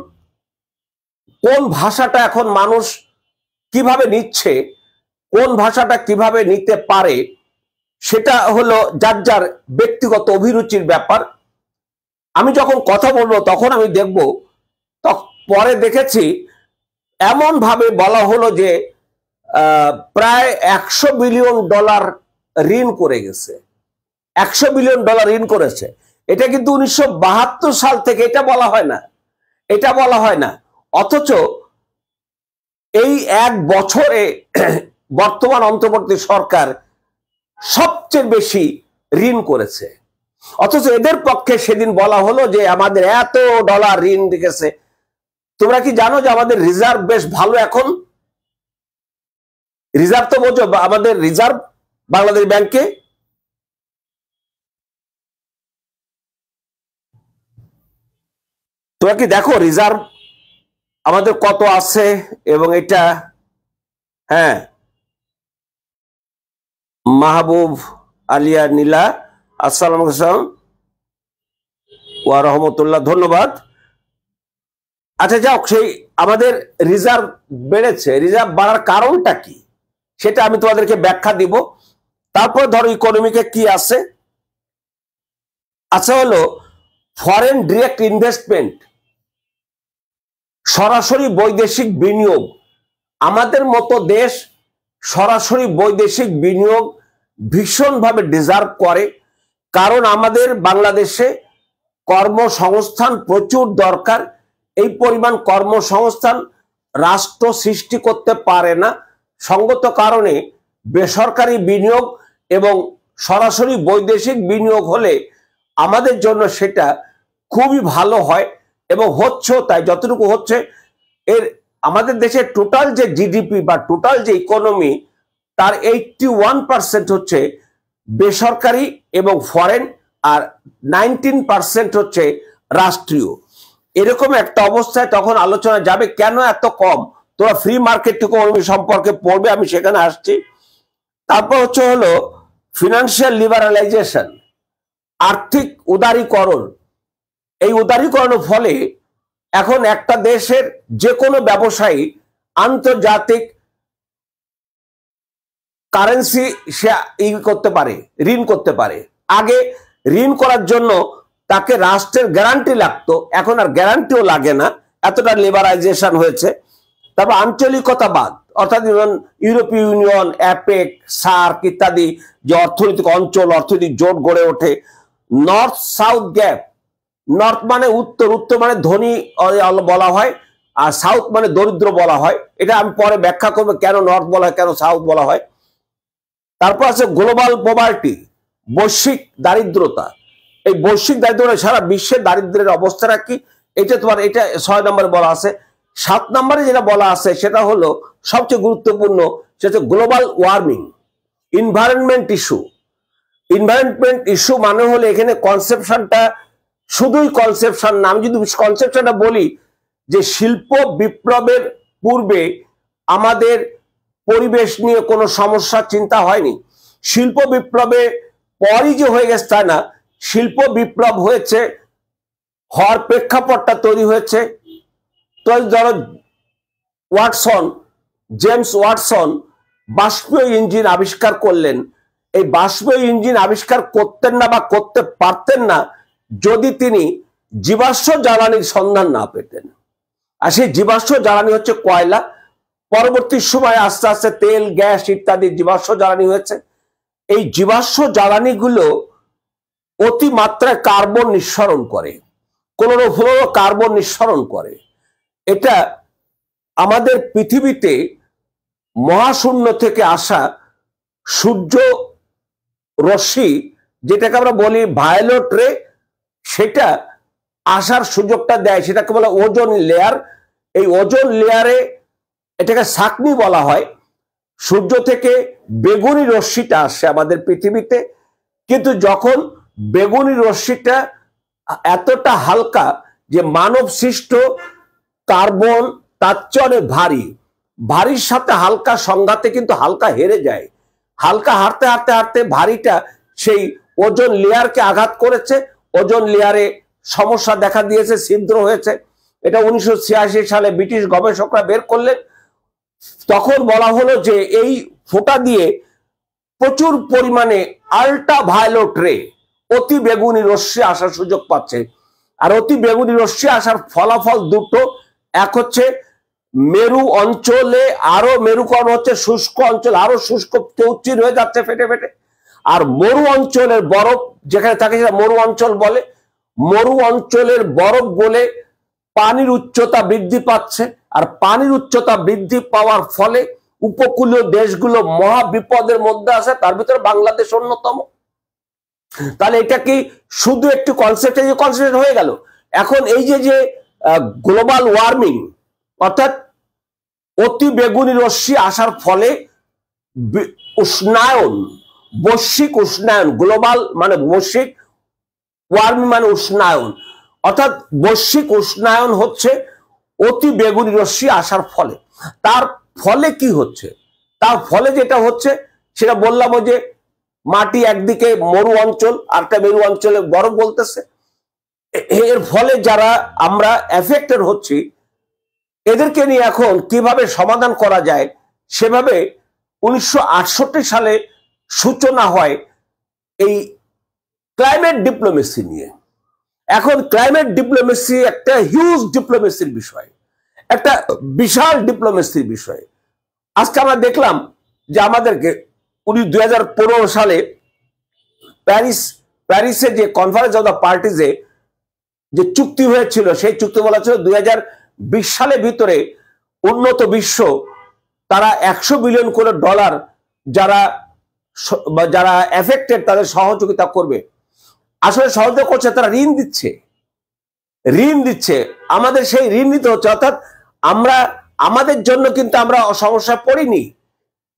A: কোন ভাষাটা এখন মানুষ কিভাবে নিচ্ছে, কোন ভাষাটা কিভাবে নিতে পারে, সেটা হলো যার যার ব্যক্তিগত অভিরুচির ব্যাপার। আমি যখন কথা বলবো তখন আমি দেখব, পরে দেখেছি এমন ভাবে বলা হলো যে প্রায় $100 বিলিয়ন ঋণ করে গেছে। $100 বিলিয়ন ঋণ করেছে। এটা কিন্তু 1972 সাল থেকে এটা বলা হয় না। অথচ এই এক বছরে বর্তমান অন্তর্বর্তী সরকার সবচেয়ে বেশি ঋণ করেছে। অথচ এদের পক্ষে সেদিন বলা হলো যে আমাদের এত ডলার ঋণ রেখেছে। তোমরা কি জানো যে আমাদের রিজার্ভ বেশ ভালো? এখন রিজার্ভ তো বোঝো, আমাদের রিজার্ভ বাংলাদেশ ব্যাংকে তোমরা কি দেখো রিজার্ভ আমাদের কত আছে? এবং এটা হ্যাঁ, মাহবুব আলিয়া নীলা, আসসালামু আলাইকুম ওয়া রাহমাতুল্লাহ, ধন্যবাদ। আচ্ছা যাও, সেই আমাদের রিজার্ভ বেড়েছে, রিজার্ভ বাড়ার কারণটা কি সেটা আমি তোমাদেরকে ব্যাখ্যা দিব। তারপর ধরো ইকোনমিকে কি আছে। আচ্ছা হলো ফরেন ডিরেক্ট ইনভেস্টমেন্ট, সরাসরি বৈদেশিক বিনিয়োগ। আমাদের মতো দেশ সরাসরি বৈদেশিক বিনিয়োগ ভীষণভাবে ডিজার্ভ করে, কারণ আমাদের বাংলাদেশে কর্মসংস্থান প্রচুর দরকার। এই পরিমাণ কর্মসংস্থান রাষ্ট্র সৃষ্টি করতে পারে না। সঙ্গত কারণে বেসরকারি বিনিয়োগ এবং সরাসরি বৈদেশিক বিনিয়োগ হলে আমাদের জন্য সেটা খুবই ভালো হয় এবং হচ্ছেও তাই। যতটুকু হচ্ছে, এর আমাদের দেশের টোটাল যে জিডিপি বা টোটাল যে ইকোনমি, তার 81% হচ্ছে বেসরকারি এবং ফরেন, আর 19% হচ্ছে রাষ্ট্রীয়। এরকম একটা অবস্থায় তখন আলোচনা যাবে কেন এত কম। তোরা ফ্রি মার্কেট ইকোনমি সম্পর্কে পড়বে, আমি সেখানে আসছি। তারপর হলো ফিনান্সিয়াল লিবারালাইজেশন, আর্থিক উদারীকরণ। এই উদারীকরণের ফলে এখন একটা দেশের যে কোনো ব্যবসায়ী আন্তর্জাতিক কারেন্সি সে করতে পারে, ঋণ করতে পারে। আগে ঋণ করার জন্য তাকে রাষ্ট্রের গ্যারান্টি লাগতো, এখন আর গ্যারান্টিও লাগে না, এতটা লিবারাইজেশন হয়েছে। তারপর আঞ্চলিকতাবাদ, অর্থাৎ ইউরোপীয় ইউনিয়ন, অ্যাপেক, সার্ক ইত্যাদি যে অর্থনৈতিক অঞ্চল, অর্থনৈতিক জোট গড়ে ওঠে। নর্থ সাউথ গ্যাপ, নর্থ মানে উত্তর, উত্তর মানে ধনী বলা হয়, আর সাউথ মানে দরিদ্র বলা হয়। এটা আমি পরে ব্যাখ্যা করবো কেন নর্থ বলা হয়, কেন সাউথ বলা হয়। তারপর আছে গ্লোবাল পভার্টি, বৈশ্বিক দারিদ্রতা। এই বৈশ্বিক দারিদ্রতা সারা বিশ্বের দারিদ্রের অবস্থাটা কি, এটা তোমার এটা 6 নম্বরে বলা আছে। 7 নম্বরে যেটা বলা আছে সেটা হলো সবচেয়ে গুরুত্বপূর্ণ, সেটা global warming, environment issue. Environment issue মানে হলো এখানে কনসেপশনটা শুধুই কনসেপশন না। আমি যদি কনসেপশনটা বলি যে শিল্প বিপ্লবের পূর্বে আমাদের পরিবেশ নিয়ে কোনো সমস্যা চিন্তা হয়নি, শিল্প বিপ্লবের পরই যে হয়ে গেছে তা না। শিল্প বিপ্লব হয়েছে, হওয়ার প্রেক্ষাপটটা তৈরি হয়েছে। তো ধরো ওয়াটসন, জেমস ওয়াটসন বাষ্পীয় ইঞ্জিন আবিষ্কার করলেন। এই বাষ্পীয় ইঞ্জিন আবিষ্কার করতেন না বা করতে পারতেন না যদি তিনি জীবাশ্ম জ্বালানির সন্ধান না পেতেন। আর সেই জীবাশ্ম জ্বালানি হচ্ছে কয়লা। পরবর্তী সময়ে আস্তে আস্তে তেল, গ্যাস ইত্যাদি জীবাশ্ম জ্বালানি হয়েছে। এই জীবাশ্ম জ্বালানিগুলো অতিমাত্রায় কার্বন নিঃসরণ করে, ক্লোরোফ্লোরো কার্বন নিঃসরণ করে। এটা আমাদের পৃথিবীতে মহাশূন্য থেকে আসা সূর্য রশ্মি, যেটাকে আমরা বলি ভায়োলেট রে, সেটা আসার সুযোগটা দেয়, সেটাকে বলে ওজোন লেয়ার। এই ওজোন লেয়ারে এটাকে সাকনি বলা হয়। সূর্য থেকে বেগুনি রশ্মিটা আসছে আমাদের পৃথিবীতে, কিন্তু যখন বেগুনি রশ্মিটা এতটা হালকা যে মানব সৃষ্ট কার্বন তার চেয়ে অনেক ভারী, ভারীর সাথে হালকা সংঘাতে কিন্তু হালকা হেরে যায়। হালকা হারতে হারতে হারতে ভারীটা সেই ওজোন লেয়ারকে আঘাত করেছে, ওজোন লেয়ারে সমস্যা দেখা দিয়েছে, ছিদ্র হয়েছে। এটা 1986 সালে ব্রিটিশ গবেষকরা বের করলেন। তখন বলা হলো যে এই ফোঁটা দিয়ে প্রচুর পরিমাণে আল্ট্রা ভায়োলেট রে, অতি বেগুনি রশ্মি আসার সুযোগ পাচ্ছে। আর অতি বেগুনি রশ্মি আসার ফলাফল দুটো, এক হচ্ছে মেরু অঞ্চলে আরো মেরুকরণ হচ্ছে, শুষ্ক অঞ্চল আরো শুষ্ক চৌচির হয়ে যাচ্ছে ফেটে ফেটে। আর মরু অঞ্চলের বরফ যেখানে থাকে সেটা মরু অঞ্চল বলে, মরু অঞ্চলের বরফ গলে পানির উচ্চতা বৃদ্ধি পাচ্ছে। আর পানির উচ্চতা বৃদ্ধি পাওয়ার ফলে উপকূলীয় দেশগুলো মহা বিপদের মধ্যে আছে, তার ভিতরে বাংলাদেশ অন্যতম। তাহলে এটা কি শুধু একটু কনসেপ্ট হয়ে গেল? এখন এই যে গ্লোবাল ওয়ার্মিং, অর্থাৎ অতি বেগুনি রশ্মি আসার ফলে উষ্ণায়ন, বৈশ্বিক উষ্ণায়ন, গ্লোবাল মানে বৈশ্বিক, ওয়ার্মিং মানে উষ্ণায়ন, অর্থাৎ বৈশ্বিক উষ্ণায়ন হচ্ছে অতি বেগুনি রশ্মি আসার ফলে। তার ফলে কি হচ্ছে? তার ফলে যেটা হচ্ছে সেটা বললাম, যে মাটি একদিকে মরু অঞ্চল, আরেকটা মেরু অঞ্চলে বরফ বলতেছে। এর ফলে যারা আমরা এফেক্টেড হচ্ছি, এদেরকে নিয়ে এখন কিভাবে সমাধান করা যায় সেভাবে 1968 সালে সূচনা হয় এই ক্লাইমেট ডিপ্লোমেসি নিয়ে। এখন ক্লাইমেট ডিপ্লোমেসি একটা হিউজ ডিপ্লোমেসির বিষয়, একটা বিশাল ডিপ্লোমেসির বিষয়। আজকে আমরা দেখলাম যে আমাদেরকে 2015 সালে প্যারিসে যে কনফারেন্স অফ দ্য পার্টিজে যে চুক্তি হয়েছিল, সেই চুক্তি বলা ছিল 2020 সালের ভিতরে উন্নত বিশ্ব তারা $100 বিলিয়ন করে যারা এফেক্টেড তাদের সহযোগিতা করবে। আসলে সহযোগিতা করছে, তারা ঋণ দিচ্ছে। আমাদের সেই ঋণ নিতে হচ্ছে, অর্থাৎ আমরা আমাদের জন্য কিন্তু আমরা সমস্যায় পড়িনি।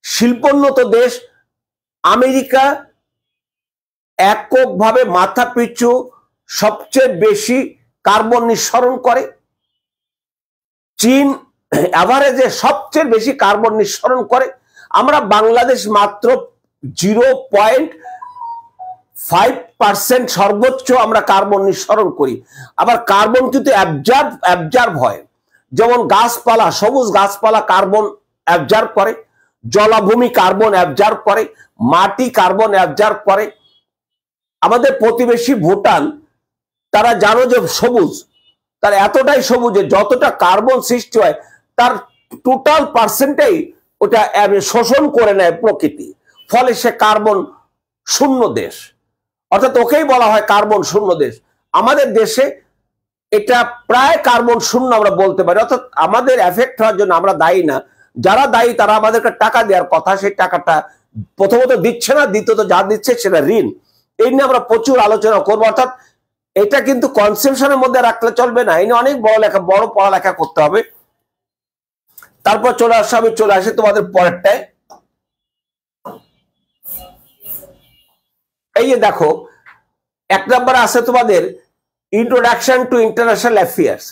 A: শিল্পোন্নত দেশ আমেরিকা এককভাবে মাথা পিছু সবচেয়ে বেশি কার্বন নিঃসরণ করে। চীন এভারেজে সবচেয়ে বেশি কার্বন নিঃসরণ করে। আমরা বাংলাদেশ মাত্র 0.5% সর্বোচ্চ আমরা কার্বন নিঃসরণ করি। আবার কার্বন কিন্তু অ্যাবজর্ব হয়, যেমন গাছপালা, সবুজ গাছপালা কার্বন অ্যাবজর্ব করে, জলাভূমি কার্বন অ্যাবজর্ব করে, মাটি কার্বন অ্যাবজর্ব করে। আমাদের প্রতিবেশী ভুটান, তারা জানো যে সবুজ, তার এতটাই সবুজ যে যতটা কার্বন সৃষ্টি হয় তার টোটাল পার্সেন্টেই ওটা শোষণ করে নেয় প্রকৃতি, ফলে সে কার্বন শূন্য দেশ, অর্থাৎ ওকেই বলা হয় কার্বন শূন্য দেশ। আমাদের দেশে এটা প্রায় কার্বন শূন্য আমরা বলতে পারি, অর্থাৎ আমাদের এফেক্ট হওয়ার জন্য আমরা দায়ী না। যারা দায়ী তারা আমাদেরকে টাকা দেওয়ার কথা, সেই টাকাটা প্রথমত দিচ্ছে না, দ্বিতীয়ত যা দিচ্ছে সেটা ঋণ। এই নিয়ে আমরা প্রচুর আলোচনা করবো। অর্থাৎ এটা কিন্তু কনসেপশনের মধ্যে রাখলে চলবে না, এই নিয়ে অনেক বড় পড়ালেখা করতে হবে। তারপর আমি চলে আসি তোমাদের পরেরটায়। এই যে দেখো, 1 নম্বরে আছে তোমাদের ইন্ট্রোডাকশন টু ইন্টারন্যাশনাল অ্যাফেয়ার্স।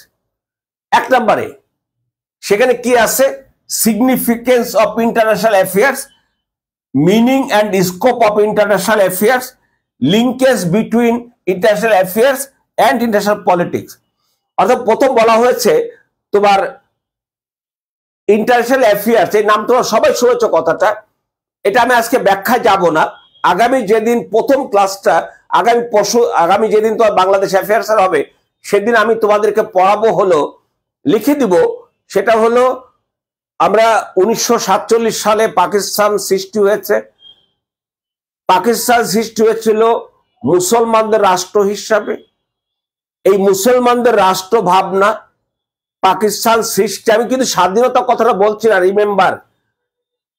A: 1 নম্বরে সেখানে কি আছে? Significance of international affairs, meaning and scope of international affairs, linkage between international affairs and international politics. অর্থাৎ প্রথম বলা হয়েছে তোমার ইন্টারন্যাশনাল অ্যাফেয়ার্স, এই নাম তোমরা সবাই শুনেছ কথাটা, এটা আমি আজকে ব্যাখ্যায় যাব না। আগামী যেদিন প্রথম ক্লাসটা, আগামী যেদিন তোমার বাংলাদেশ অ্যাফেয়ার্স হবে, সেদিন আমি তোমাদেরকে পড়াবো, হলো লিখে দিব। সেটা হলো আমরা 1947 সালে পাকিস্তান সৃষ্টি হয়েছে। পাকিস্তান সৃষ্টি হয়েছিল মুসলমানদের রাষ্ট্র হিসাবে। এই মুসলমানদের রাষ্ট্র ভাবনা পাকিস্তান সৃষ্টি, আমি কিন্তু স্বাধীনতা কথাটা বলছি না, রিমেম্বার,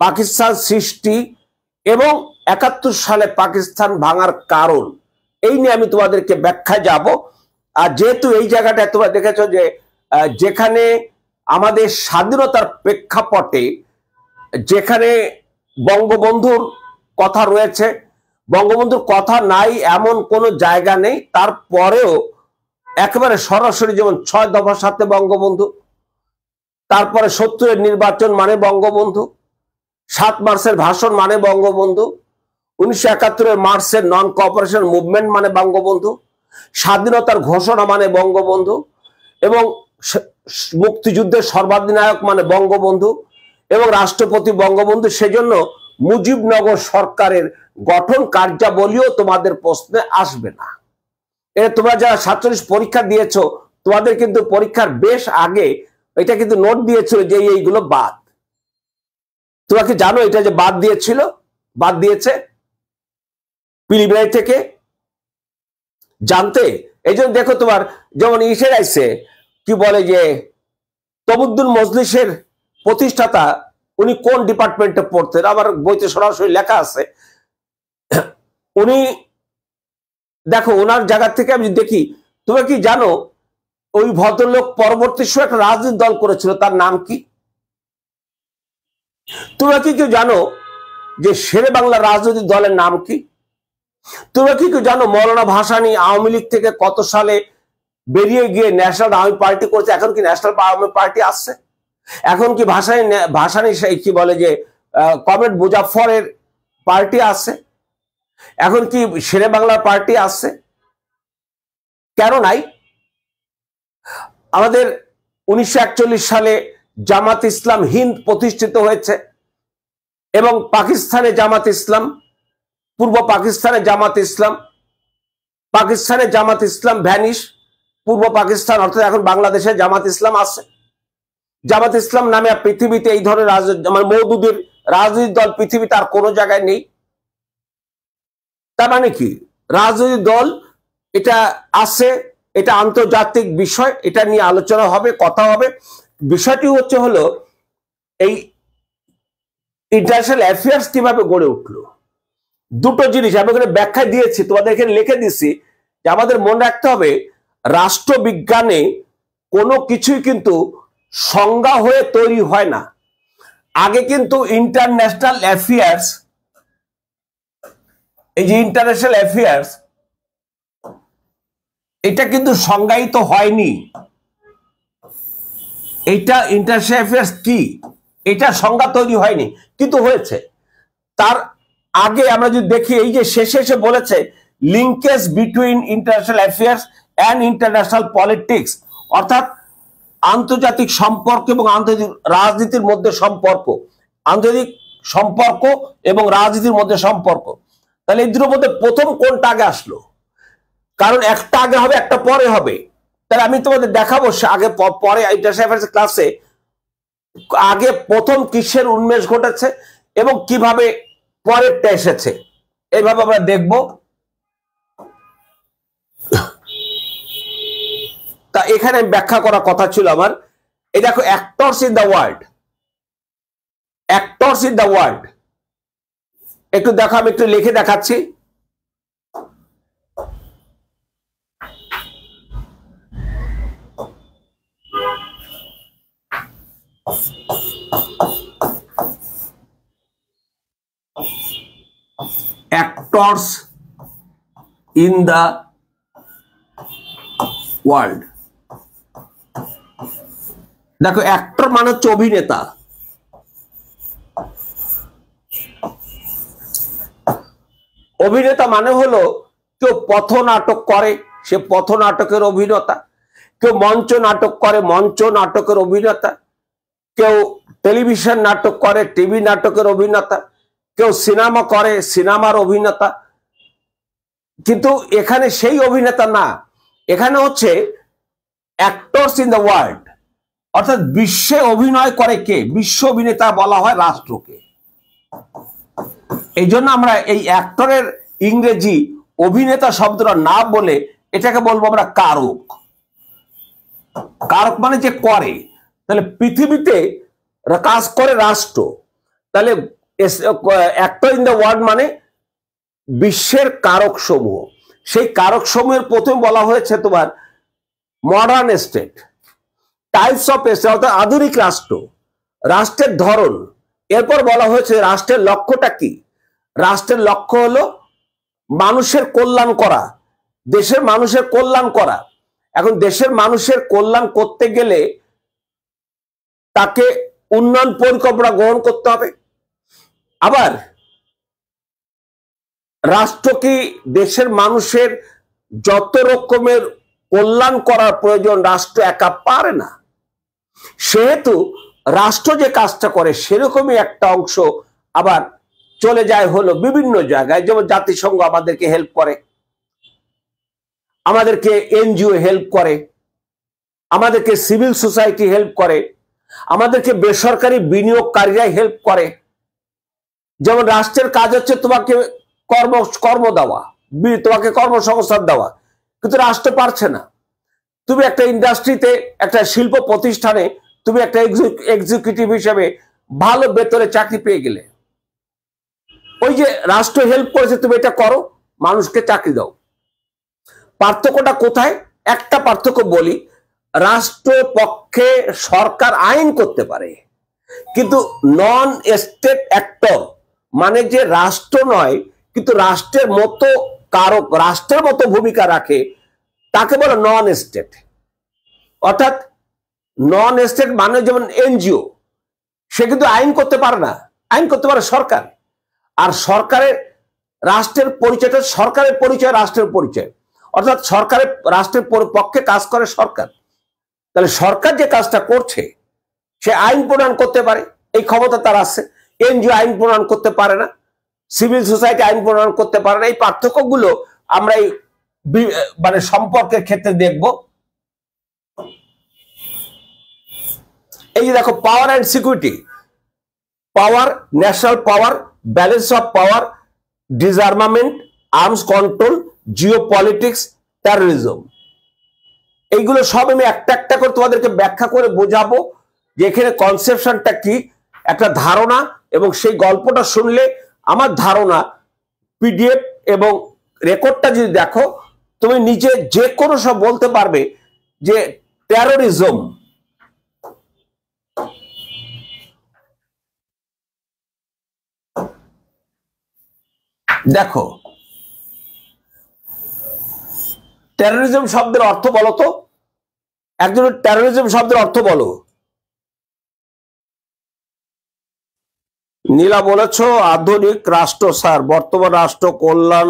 A: পাকিস্তান সৃষ্টি এবং 71 সালে পাকিস্তান ভাঙার কারণ, এই নিয়ে আমি তোমাদেরকে ব্যাখ্যায় যাব। আর যেহেতু এই জায়গাটা তোমরা দেখেছো যে যেখানে আমাদের স্বাধীনতার প্রেক্ষাপটে যেখানে বঙ্গবন্ধুর কথা রয়েছে, বঙ্গবন্ধুর কথা নাই এমন কোন জায়গা নেই, তারপরেও একেবারে সরাসরি, যেমন 6 দফার সাথে বঙ্গবন্ধু, তারপরে 70-এর নির্বাচন মানে বঙ্গবন্ধু, 7 মার্চের ভাষণ মানে বঙ্গবন্ধু, 1971-এর মার্চের নন কোঅপারেশন মুভমেন্ট মানে বঙ্গবন্ধু, স্বাধীনতার ঘোষণা মানে বঙ্গবন্ধু, এবং মুক্তিযুদ্ধের সর্বাধিনায়ক মানে বঙ্গবন্ধু, এবং রাষ্ট্রপতি বঙ্গবন্ধু। সেজন্য মুজিবনগর সরকারের গঠন কার্যাবলীও তোমাদের প্রশ্নে আসবে না। এটা তোমরা যারা 47 পরীক্ষা দিয়েছো, তোমাদের কিন্তু পরীক্ষার বেশ আগে এটা কিন্তু নোট দিয়েছিল যে এইগুলো বাদ। তোমরা কি জানো এটা যে বাদ দিয়েছে প্রিলিমিনারি থেকে? জানতে? এই জন্য দেখো, তোমার যেমন ইসের আইছে, কি বলে যে তমুদ্দুল মজলিসের প্রতিষ্ঠাতা, উনি কোন ডিপার্টমেন্টে পড়তেন? আমার বইতে সরাসরি লেখা আছে। উনি, দেখো ওনার জায়গা থেকে আমি দেখি, তোমরা কি জানো ওই ভদ্রলোক পরবর্তী সময় একটা রাজনৈতিক দল করেছিল, তার নাম কি? তোমরা কি কেউ জানো যে শেরে বাংলা রাজনৈতিক দলের নাম কি? তোমরা কি কেউ জানো মৌলানা ভাসানী আওয়ামী লীগ থেকে কত সালে বেরিয়ে গিয়ে ন্যাশনাল আওয়ামী পার্টি করেছে? এখন কি ন্যাশনাল আওয়ামী পার্টি আসছে? এখন কি ভাসানী কি বলে যে কমরেড মুজাফফরের পার্টি আছে? এখন কি শেরে বাংলার পার্টি আছে? কেন নাই? আমাদের 1941 সালে জামাত ইসলাম হিন্দ প্রতিষ্ঠিত হয়েছে, এবং পাকিস্তানে জামাত ইসলাম, পূর্ব পাকিস্তানে জামাত ইসলাম, পাকিস্তানে জামাত ইসলাম ভ্যানিশ, পূর্ব পাকিস্তান অর্থাৎ এখন বাংলাদেশে জামাত ইসলাম আছে। জামাত ইসলাম নামে পৃথিবীতে এই ধরনের মওদুদের রাজনৈতিক দল পৃথিবীতে আর কোনো জায়গায় নেই। তার মানে কি, রাজনৈতিক দল এটা আছে, এটা আন্তর্জাতিক বিষয়, এটা নিয়ে আলোচনা হবে, কথা হবে। বিষয়টি হলো এই ইন্টারন্যাশনাল অ্যাফেয়ার্স কিভাবে গড়ে উঠলো। দুটো জিনিস আমি এখানে ব্যাখ্যা দিয়েছি, তোমাদের এখানে লিখে দিছি যে আমাদের মনে রাখতে হবে, রাষ্ট্রবিজ্ঞানে কোনো কিছুই কিন্তু সংজ্ঞা হয়ে তৈরি হয় না। আগে কিন্তু ইন্টারন্যাশনাল অ্যাফেয়ার্স, এই যে ইন্টারন্যাশনাল অ্যাফেয়ার্স, এটা কিন্তু সংজ্ঞায়িত হয়নি। এটা ইন্টারন্যাশনাল অ্যাফেয়ার্স কি এটা সংজ্ঞা তৈরি হয়নি, কিন্তু হয়েছে। তার আগে আমরা যদি দেখি, এই যে শেষে এসে বলেছে linkage between international affairs and international politics, অর্থাৎ আন্তর্জাতিক সম্পর্ক এবং আন্তর্জাতিক রাজনীতির মধ্যে সম্পর্ক, আন্তর্জাতিক সম্পর্ক এবং রাজনীতির মধ্যে সম্পর্ক। তাহলে এই দুটোর মধ্যে প্রথম কোনটা আগে আসলো? কারণ একটা আগে হবে, একটা পরে হবে। তাহলে আমি তোমাদের দেখাবো আগে পরে ইন্টারন্যাশনাল অ্যাফেয়ার্স ক্লাসে আগে প্রথম কিসের উন্মেষ ঘটেছে এবং কিভাবে পরেরটা এসেছে, এইভাবে আমরা দেখব। তা এখানে ব্যাখ্যা করার কথা ছিল আমার। এই দেখো, actors in the world, actors in the world, একটু দেখো, আমি একটু লিখে দেখাচ্ছি। অ্যাক্টরস ইন দ্য ওয়ার্ল্ড, দেখো অ্যাক্টর মানে হচ্ছে অভিনেতা। অভিনেতা মানে হলো কেউ পথনাটক করে, সে পথনাটকের অভিনেতা। কেউ মঞ্চ নাটক করে, মঞ্চ নাটকের অভিনেতা। কেউ টেলিভিশন নাটক করে, টিভি নাটকের অভিনেতা। কেউ সিনেমা করে, সিনেমার অভিনেতা। কিন্তু এখানে সেই অভিনেতা না, এখানে হচ্ছে অ্যাক্টরস ইন দ্য ওয়ার্ল্ড, অর্থাৎ বিশ্বে অভিনয় করে কে? বিশ্ব অভিনেতা বলা হয় রাষ্ট্রকে। এই জন্য আমরা এই অ্যাক্টরের ইংরেজি অভিনেতা শব্দটা না বলে এটাকে বলবো আমরা কারক। কারক মানে যে করে। তাহলে পৃথিবীতে কাজ করে রাষ্ট্র, তাহলে অ্যাক্টর ইন দ্য ওয়ার্ল্ড মানে বিশ্বের কারক সমূহ। সেই কারক সমূহের প্রথম বলা হয়েছে তোমার modern state, types of state, অর্থাৎ আধুনিক রাষ্ট্র, রাষ্ট্রের ধরন। এরপর বলা হয়েছে রাষ্ট্রের লক্ষ্যটা কি? রাষ্ট্রের লক্ষ্য হলো মানুষের কল্যাণ করা, দেশের মানুষের কল্যাণ করা। এখন দেশের মানুষের কল্যাণ করতে গেলে তাকে উন্নয়ন পরিকল্পনা গ্রহণ করতে হবে। আবার রাষ্ট্র কি দেশের মানুষের যত রকমের কল্যাণ করার প্রয়োজন রাষ্ট্র একা পারে না। সেহেতু রাষ্ট্র যে কাজটা করে সেরকমই একটা অংশ আবার চলে যায় হলো বিভিন্ন জায়গায়। যেমন জাতিসংঘ আমাদেরকে হেল্প করে, আমাদেরকে এনজিও হেল্প করে, আমাদেরকে সিভিল সোসাইটি হেল্প করে, আমাদেরকে বেসরকারি বিনিয়োগকারীরা হেল্প করে। যেমন রাষ্ট্রের কাজ হচ্ছে তোমাকে কর্ম দেওয়া, তোমাকে কর্মসংস্থান দেওয়া, কিন্তু রাষ্ট্র পারছে না। তুমি একটা ইন্ডাস্ট্রিতে, একটা শিল্প প্রতিষ্ঠানে তুমি একটা এক্সিকিউটিভ হিসেবে ভালো বেতনে চাকরি পেয়ে গেলে, ওই যে রাষ্ট্র হেল্প করেছে, তুমি এটা করো, মানুষকে চাকরি দাও। পার্থক্যটা কোথায়? একটা পার্থক্য বলি, রাষ্ট্র পক্ষে সরকার আইন করতে পারে, কিন্তু নন স্টেট অ্যাক্টর মানে যে রাষ্ট্র নয় কিন্তু রাষ্ট্রের মতো কারক, রাষ্ট্রের মতো ভূমিকা রাখে, তাকে বলে নন স্টেট। অর্থাৎ নন স্টেট মানে যেমন এনজিও, সে কিন্তু আইন করতে পারে না, আইন করতে পারে সরকার। আর সরকারের রাষ্ট্রের পরিচয়টা, সরকারের পরিচয় রাষ্ট্রের পরিচয়, অর্থাৎ সরকারের রাষ্ট্রের পক্ষে কাজ করে সরকার। তাহলে সরকার যে কাজটা করছে সে আইন প্রণয়ন করতে পারে, এই ক্ষমতা তার আছে। এনজিও আইন প্রণয়ন করতে পারে না, সিভিল সোসাইটি আইন প্রণয়ন করতে পারে না। এই পার্থক্যগুলো আমরা এই মানে সম্পর্কের ক্ষেত্রে দেখব। এই যে দেখো, power and security, power, national power, balance of power, disarmament, arms control, geopolitics, terrorism, এইগুলো সব আমি একটা একটা করে তোমাদেরকে ব্যাখ্যা করে বোঝাবো যে এখানে কনসেপশনটা কি, একটা ধারণা। এবং সেই গল্পটা শুনলে আমার ধারণা, পিডিএফ এবং রেকর্ডটা যদি দেখো, তুমি নিজে যে কোনো সব বলতে পারবে যে টেরোরিজম, দেখো টেরোরিজম শব্দের অর্থ বলো তো, একজনের টেরোরিজম শব্দের অর্থ বলো। নীলা বলেছ আধুনিক রাষ্ট্র স্যার, বর্তমান রাষ্ট্র কল্যাণ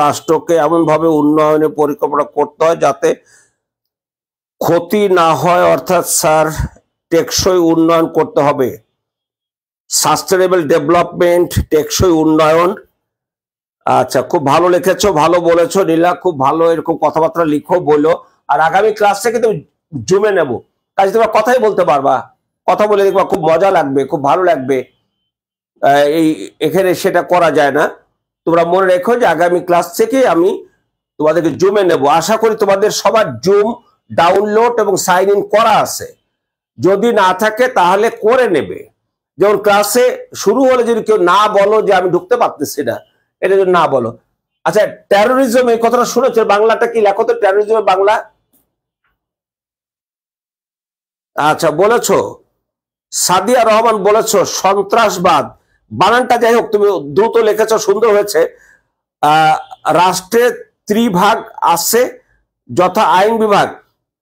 A: রাষ্ট্রকে এমন ভাবে উন্নয়নের পরিকল্পনা করতে হয় যাতে ক্ষতি না হয়, অর্থাৎ স্যার টেকসই উন্নয়ন করতে হবে, সাস্টেনেবল ডেভেলপমেন্ট, টেকসই উন্নয়ন। আচ্ছা, খুব ভালো লিখেছো, ভালো বলেছো নীলা, খুব ভালো। এরকম কথাবার্তা লিখো, বলো। আর আগামী ক্লাস থেকে তুমি জুমে নেবো, কাজে তোমরা কথাই বলতে পারবা, কথা বলে দেখবা খুব মজা লাগবে, খুব ভালো লাগবে। এখানে সেটা করা যায় না। তোমরা মনে রেখো যে আগামী ক্লাস থেকে আমি তোমাদেরকে জুমে নেব। আশা করি তোমাদের সবার জুম ডাউনলোড এবং সাইন ইন করা আছে। যদি না থাকে তাহলে করে নেবে। যেমন ক্লাসে শুরু হলে যদি কেউ না বলো যে আমি ঢুকতে পারতেছি না, এটা যদি না বলো। আচ্ছা, টেরোরিজম এই কথাটা শুনেছো, বাংলাটা কি লেখো তো, টেরোরিজমের বাংলা। আচ্ছা বলেছো, সাদিয়া রহমান বলেছো সন্ত্রাসবাদ, বানানটা যাই হোক তুমি দ্রুত লিখেছো, সুন্দর হয়েছে। রাষ্ট্রে ত্রিভাগ আছে, যথা আইন বিভাগ।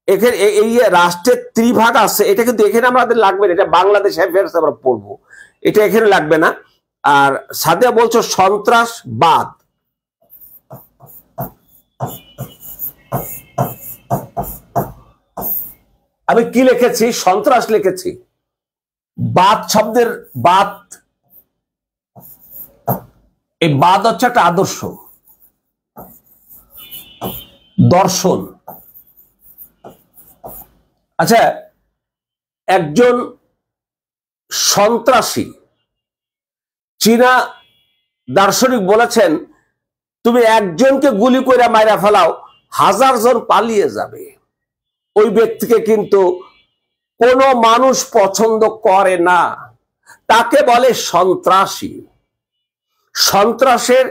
A: এখানে এই রাষ্ট্রের ত্রিভাগ আছে, এটা কিন্তু এখানে আমাদের লাগবে না, এটা বাংলাদেশ অ্যাফেয়ার্স আমরা পড়বো, এটা এখানে লাগবে না। আর সাদিয়া বলছো সন্ত্রাসবাদ, আমি কি লিখেছি? সন্ত্রাস লিখেছি। বাদ শব্দের বাদ, এই বাদ হচ্ছে একটা আদর্শ, দর্শন। আচ্ছা, একজন সন্ত্রাসী, চীনা দার্শনিক বলেছেন তুমি একজনকে গুলি করে মাইরা ফেলাও, 1000 জন পালিয়ে যাবে। ওই ব্যক্তিকে কিন্তু কোনো মানুষ পছন্দ করে না, তাকে বলে সন্ত্রাসী। সন্ত্রাসের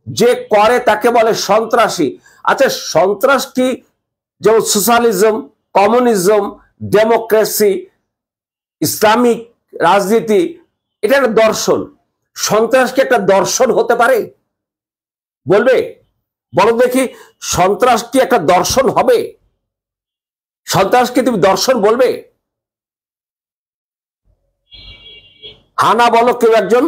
A: যে করে তাকে বলে সন্ত্রাসী। আচ্ছা, সন্ত্রাস কি? যেমন সোশ্যালিজম, কমিউনিজম, ডেমোক্রেসি, ইসলামিক রাজনীতি, এটা একটা দর্শন। সন্ত্রাস কি একটা দর্শন হতে পারে? বলবে, বলো দেখি, সন্ত্রাস কি একটা দর্শন হবে? সন্ত্রাস কি তুমি দর্শন বলবে? হানা বলো কেউ একজন।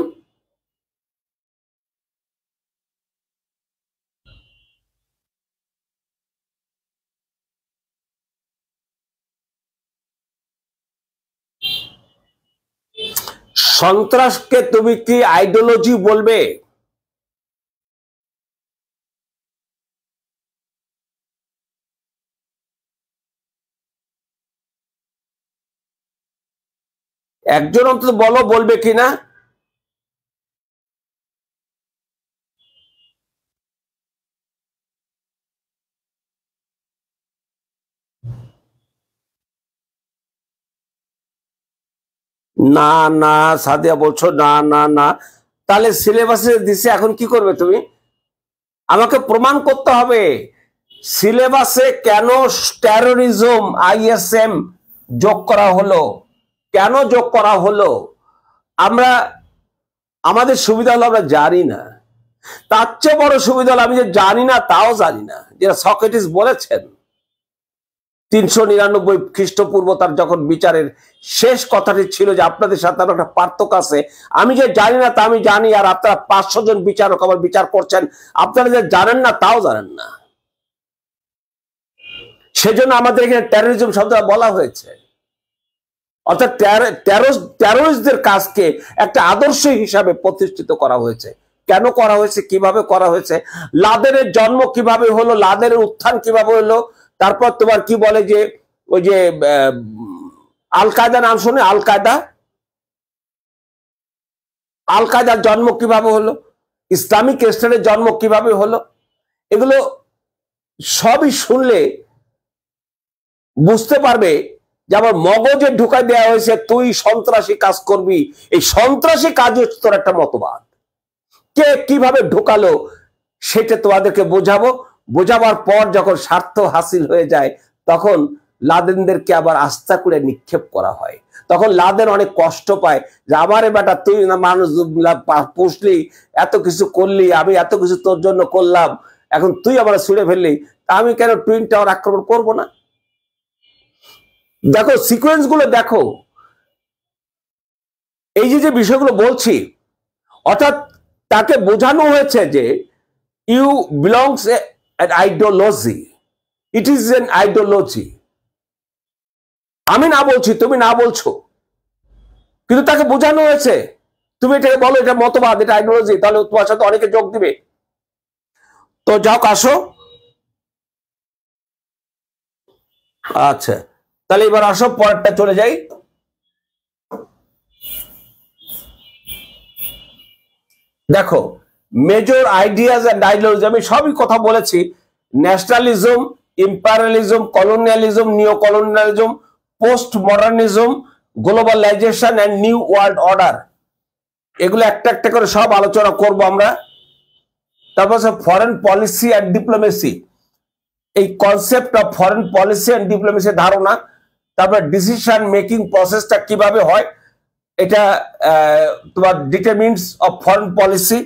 A: সন্ত্রাসকে তুমি কি আইডিওলজি বলবে? একজন অন্তত বলো, বলবে কিনা। না না, সাদিয়া বলছো না না না, তাহলে সিলেবাসে দিছে, এখন কি করবে তুমি? আমাকে প্রমাণ করতে হবে সিলেবাসে কেন টেরোরিজম, আইএসএম যোগ করা হলো, কেন যোগ করা হলো। আমরা, আমাদের সুবিধা হলো আমরা জানি না, তার চেয়ে বড় সুবিধা হলো আমি যে জানি না তাও জানি না, যেটা সক্রেটিস বলেছেন 399 খ্রিস্টপূর্ব তার যখন বিচারের শেষ কথাটি ছিল যে আপনাদের সাথে একটা পার্থক্য আছে, আমি যে জানি না তা আমি জানি, আর আপনারা 500 জন বিচারক আমার বিচার করছেন, আপনারা যে জানেন না তাও জানেন না। সেজন্য আমাদের এখানে টেরোরিজম শব্দটা বলা হয়েছে। অর্থাৎ টেরোরিস্টদের কাজকে একটা আদর্শ হিসাবে প্রতিষ্ঠিত করা হয়েছে। কেন করা হয়েছে, কিভাবে করা হয়েছে, লাদেনের জন্ম কিভাবে হলো, লাদেনের উত্থান কিভাবে হলো, তারপর তোমার কি বলে যে ওই যে আল কায়দা নাম শুনে, আল কায়দার জন্ম কিভাবে হলো, ইসলামিক স্টেটের জন্ম কিভাবে হলো, এগুলো সবই শুনলে বুঝতে পারবে যে আমার মগজে ঢুকাই দেওয়া হয়েছে তুই সন্ত্রাসী কাজ করবি। এই সন্ত্রাসী কাজ হচ্ছে তোর একটা মতবাদ। কে কিভাবে ঢুকালো সেটা তোমাদেরকে বোঝাবো। বোঝাবার পর যখন স্বার্থ হাসিল হয়ে যায় তখন লাদেনদেরকে আবার আস্থা করে নিক্ষেপ করা হয়। তখন লাদেন অনেক কষ্ট পায় যে আমারে বেটা তুই না মানুষ পুষলি, এত কিছু করলি, আমি এত কিছু তোর জন্য করলাম, এখন তুই আমার ছুড়ে ফেললি, আমি কেন টুইন টাওয়ার আক্রমণ করব না? দেখো সিকোয়েন্স গুলো দেখো, এই যে বিষয়গুলো বলছি, অর্থাৎ তাকে বোঝানো হয়েছে যে you belongs an ideology, it is an ideology. আমি না বলছি, তুমি না বলছো, কিন্তু তাকে বোঝানো হয়েছে তুমি এটাকে বলো এটা মতবাদ, এটা আইডিওলজি, তাহলে তোমার সাথে অনেকে যোগ দিবে। তো যাও, আসো। আচ্ছা, তাহলে এবার আসো, পরেরটা চলে যাই। দেখো মেজর আইডিয়াজ এন্ড আইডিওলজি, আমি সবই কথা বলেছি। Nationalism, imperialism, colonialism, neocolonialism, postmodernism, globalisation and new world order, এগুলো একটা একটা করে সব আলোচনা করব আমরা। তারপর ফরেন পলিসি এন্ড ডিপ্লোমেসি, এই concept of foreign policy and diplomacy ধারণা, তারপর ডিসিশন মেকিং প্রসেসটা কিভাবে হয়, এটা তোমার determinants of foreign policy,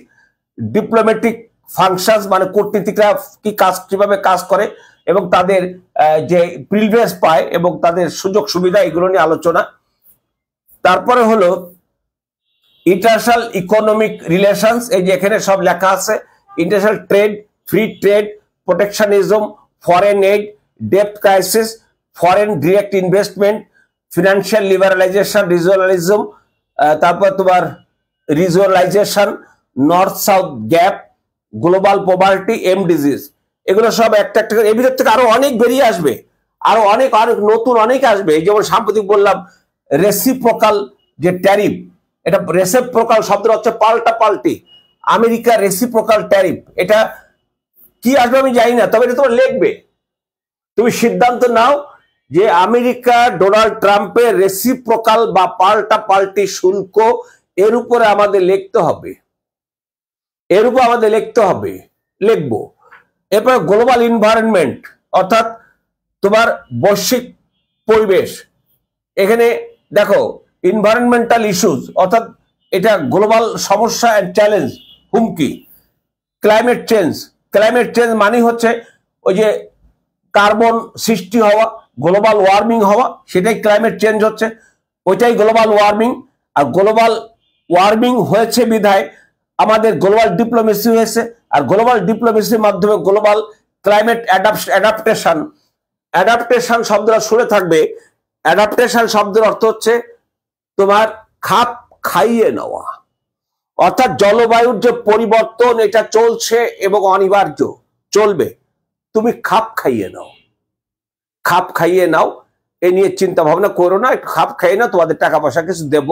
A: diplomatic functions মানে কূটনীতিকরা কি কাজ, কিভাবে কাজ করে এবং তাদের যে প্রিভিলেজ পায় এবং তাদের সুযোগ সুবিধা, এগুলো নিয়ে আলোচনা। তারপরে হলো ইন্টারন্যাশনাল ইকোনমিক রিলেশনস, এই যে এখানে সব লেখা আছে, international trade, free trade, protectionism, foreign aid, ডেপ্ট crisis, foreign direct investment, financial liberalisation, regionalism, তারপর তোমার regionalisation, north south gap, global poverty, MDGs, এগুলো সব একটা একটা করে, এর ভিতর থেকে আরো অনেক বেরিয়ে আসবে, আরো অনেক অনেক নতুন অনেক আসবে। যেমন সাম্প্রতিক বললাম রেসিপ্রোকাল যে ট্যারিফ, এটা রেসিপ্রোকাল শব্দটা হচ্ছে পাল্টা পাল্টি, আমেরিকা রেসিপ্রোকাল ট্যারিফ, এটা কি আসবে আমি জানি না, তবে এটা তোমার লিখবে। তুমি সিদ্ধান্ত নাও যে আমেরিকা ডোনাল্ড ট্রাম্পের রেসিপ্রোকাল বা পাল্টা পাল্টি শুল্ক, এর উপরে আমাদের লিখতে হবে, এর উপর আমাদের লিখতে হবে, লিখবো। এরপর গ্লোবাল এনভায়রনমেন্ট, অর্থাৎ তোমার বৈশ্বিক পরিবেশ, এখানে দেখো এনভায়রনমেন্টাল ইস্যুস, অর্থাৎ এটা গ্লোবাল সমস্যা এন্ড চ্যালেঞ্জ, হুমকি। ক্লাইমেট চেঞ্জ, ক্লাইমেট চেঞ্জ মানে হচ্ছে ওই যে কার্বন সৃষ্টি হওয়া, গ্লোবাল ওয়ার্মিং হওয়া, সেটাই ক্লাইমেট চেঞ্জ হচ্ছে, ওইটাই গ্লোবাল ওয়ার্মিং। আর গ্লোবাল ওয়ার্মিং হয়েছে বিধায় আমাদের গ্লোবাল ডিপ্লোমেসি হয়েছে, আর গ্লোবাল ডিপ্লোমেসির মাধ্যমে গ্লোবাল ক্লাইমেট অ্যাডাপ্টেশন, অ্যাডাপ্টেশন শব্দটা শুনে থাকবে। অ্যাডাপ্টেশন শব্দের অর্থ হচ্ছে তোমার খাপ খাইয়ে নেওয়া, অর্থাৎ জলবায়ুর যে পরিবর্তন এটা চলছে এবং অনিবার্য, চলবে, তুমি খাপ খাইয়ে নাও, খাপ খাইয়ে নাও, এ নিয়ে চিন্তা ভাবনা করো না, একটু খাপ খাইয়ে নাও, তোমাদের টাকা পয়সা কিছু দেব।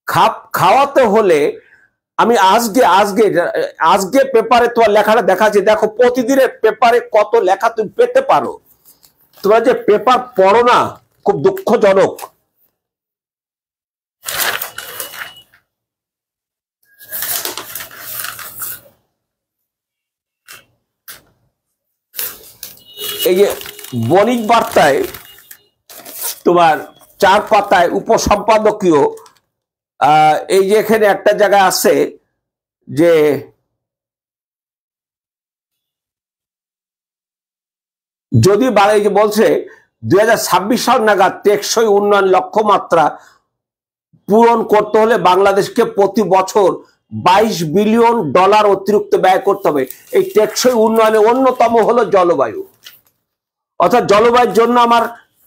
A: খাপ খাওয়াতে হলে আমি আজকে আজকে আজকে পেপারে তোমার লেখাটা দেখাচ্ছি, দেখো প্রতিদিনের পেপারে কত লেখা তুমি পেতে পারো। তোমরা যে পেপার পড়ো না, খুব দুঃখজনক। এই যে বণিক বার্তায় তোমার 4 পাতায় উপসম্পাদকীয়, এই যে এখানে একটা জায়গায় আছে যে যদি এই যে বলছে 2026 সাল নাগাদ টেকসই উন্নয়ন লক্ষ্যমাত্রা পূরণ করতে হলে বাংলাদেশকে প্রতি বছর $22 বিলিয়ন অতিরিক্ত ব্যয় করতে হবে। এই টেকসই উন্নয়নের অন্যতম হলো জলবায়ু, অর্থাৎ জলবায়ুর জন্য আমার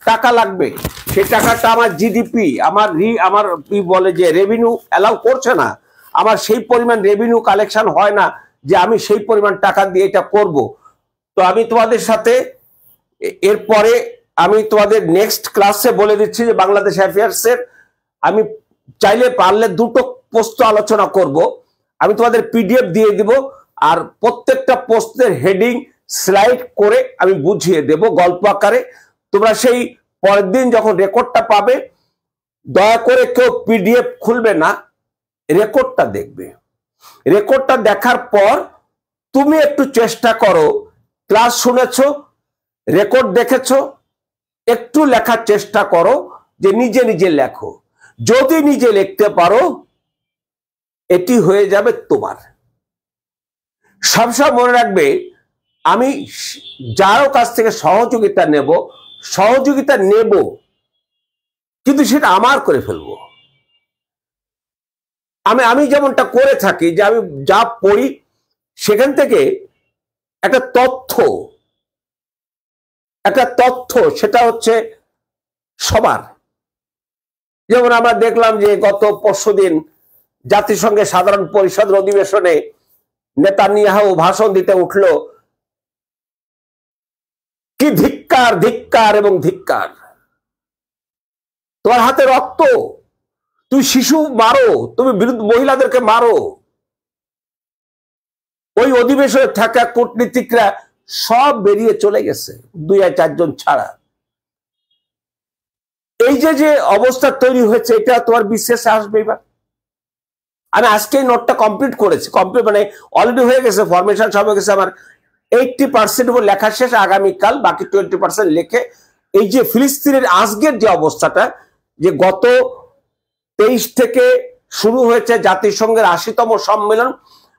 A: টাকা লাগবে, সেই টাকাটা আমার জিডিপি, আমার বলে যে রেভিনিউ অ্যালাউ করছে না, আমার সেই পরিমাণ রেভিনিউ কালেকশন হয় না যে আমি সেই পরিমাণ টাকা দিয়ে এটা করব। তো আমি তোমাদের সাথে এরপরে আমি তোমাদের নেক্সট ক্লাসে বলে দিচ্ছি যে বাংলাদেশ অ্যাফেয়ার্সের আমি চাইলে পারলে 2টো পোস্ট আলোচনা করব, আমি তোমাদের পিডিএফ দিয়ে দিব, আর প্রত্যেকটা পোস্টের হেডিং স্লাইড করে আমি বুঝিয়ে দেব গল্প আকারে। তোমরা সেই পরের দিন যখন রেকর্ডটা পাবে, দয়া করে কেউ পিডিএফ খুলবে না, রেকর্ডটা দেখবে। রেকর্ডটা দেখার পর তুমি একটু চেষ্টা করো, ক্লাস শুনেছো, রেকর্ড দেখেছো, একটু লেখার চেষ্টা করো, যে নিজে নিজে লেখো। যদি নিজে লিখতে পারো এটি হয়ে যাবে তোমার। সবসময় মনে রাখবে আমি যারও কাছ থেকে সহযোগিতা নেব, কিন্তু সেটা আমার করে ফেলবো। আমি যেমনটা করে থাকি যে আমি যা পড়ি সেখান থেকে একটা তথ্য সেটা হচ্ছে সবার। যেমন আমরা দেখলাম যে গত পরশুদিন জাতিসংঘের সাধারণ পরিষদের অধিবেশনে নেতানিয়াহু ভাষণ দিতে উঠল, কি ধিক্কার ধিক্কার এবং ধিক্কার, তোমার হাতে রক্ত, তুমি শিশু মারো, তুমি বিরুদ্ধ মহিলাদেরকে মারো। ওই অধিবেশনে থাকা কূটনীতিকরা সব বেরিয়ে চলে গেছে, 2-4 জন ছাড়া। এই যে অবস্থা তৈরি হয়েছে, এটা তোমার বিশ্বাসে আসবে। এবার আমি আজকে নোটটা কমপ্লিট করেছি, মানে অলরেডি হয়ে গেছে, ফরমেশন সব হয়ে গেছে। আমার 80% উপর লেখা শেষ, আগামীকাল বাকি 20% লিখে এই যে ফিলিস্তিনের আজকের যে অবস্থাটা, যে গত 23 থেকে শুরু হয়েছে জাতিসংঘের 80তম সম্মেলন,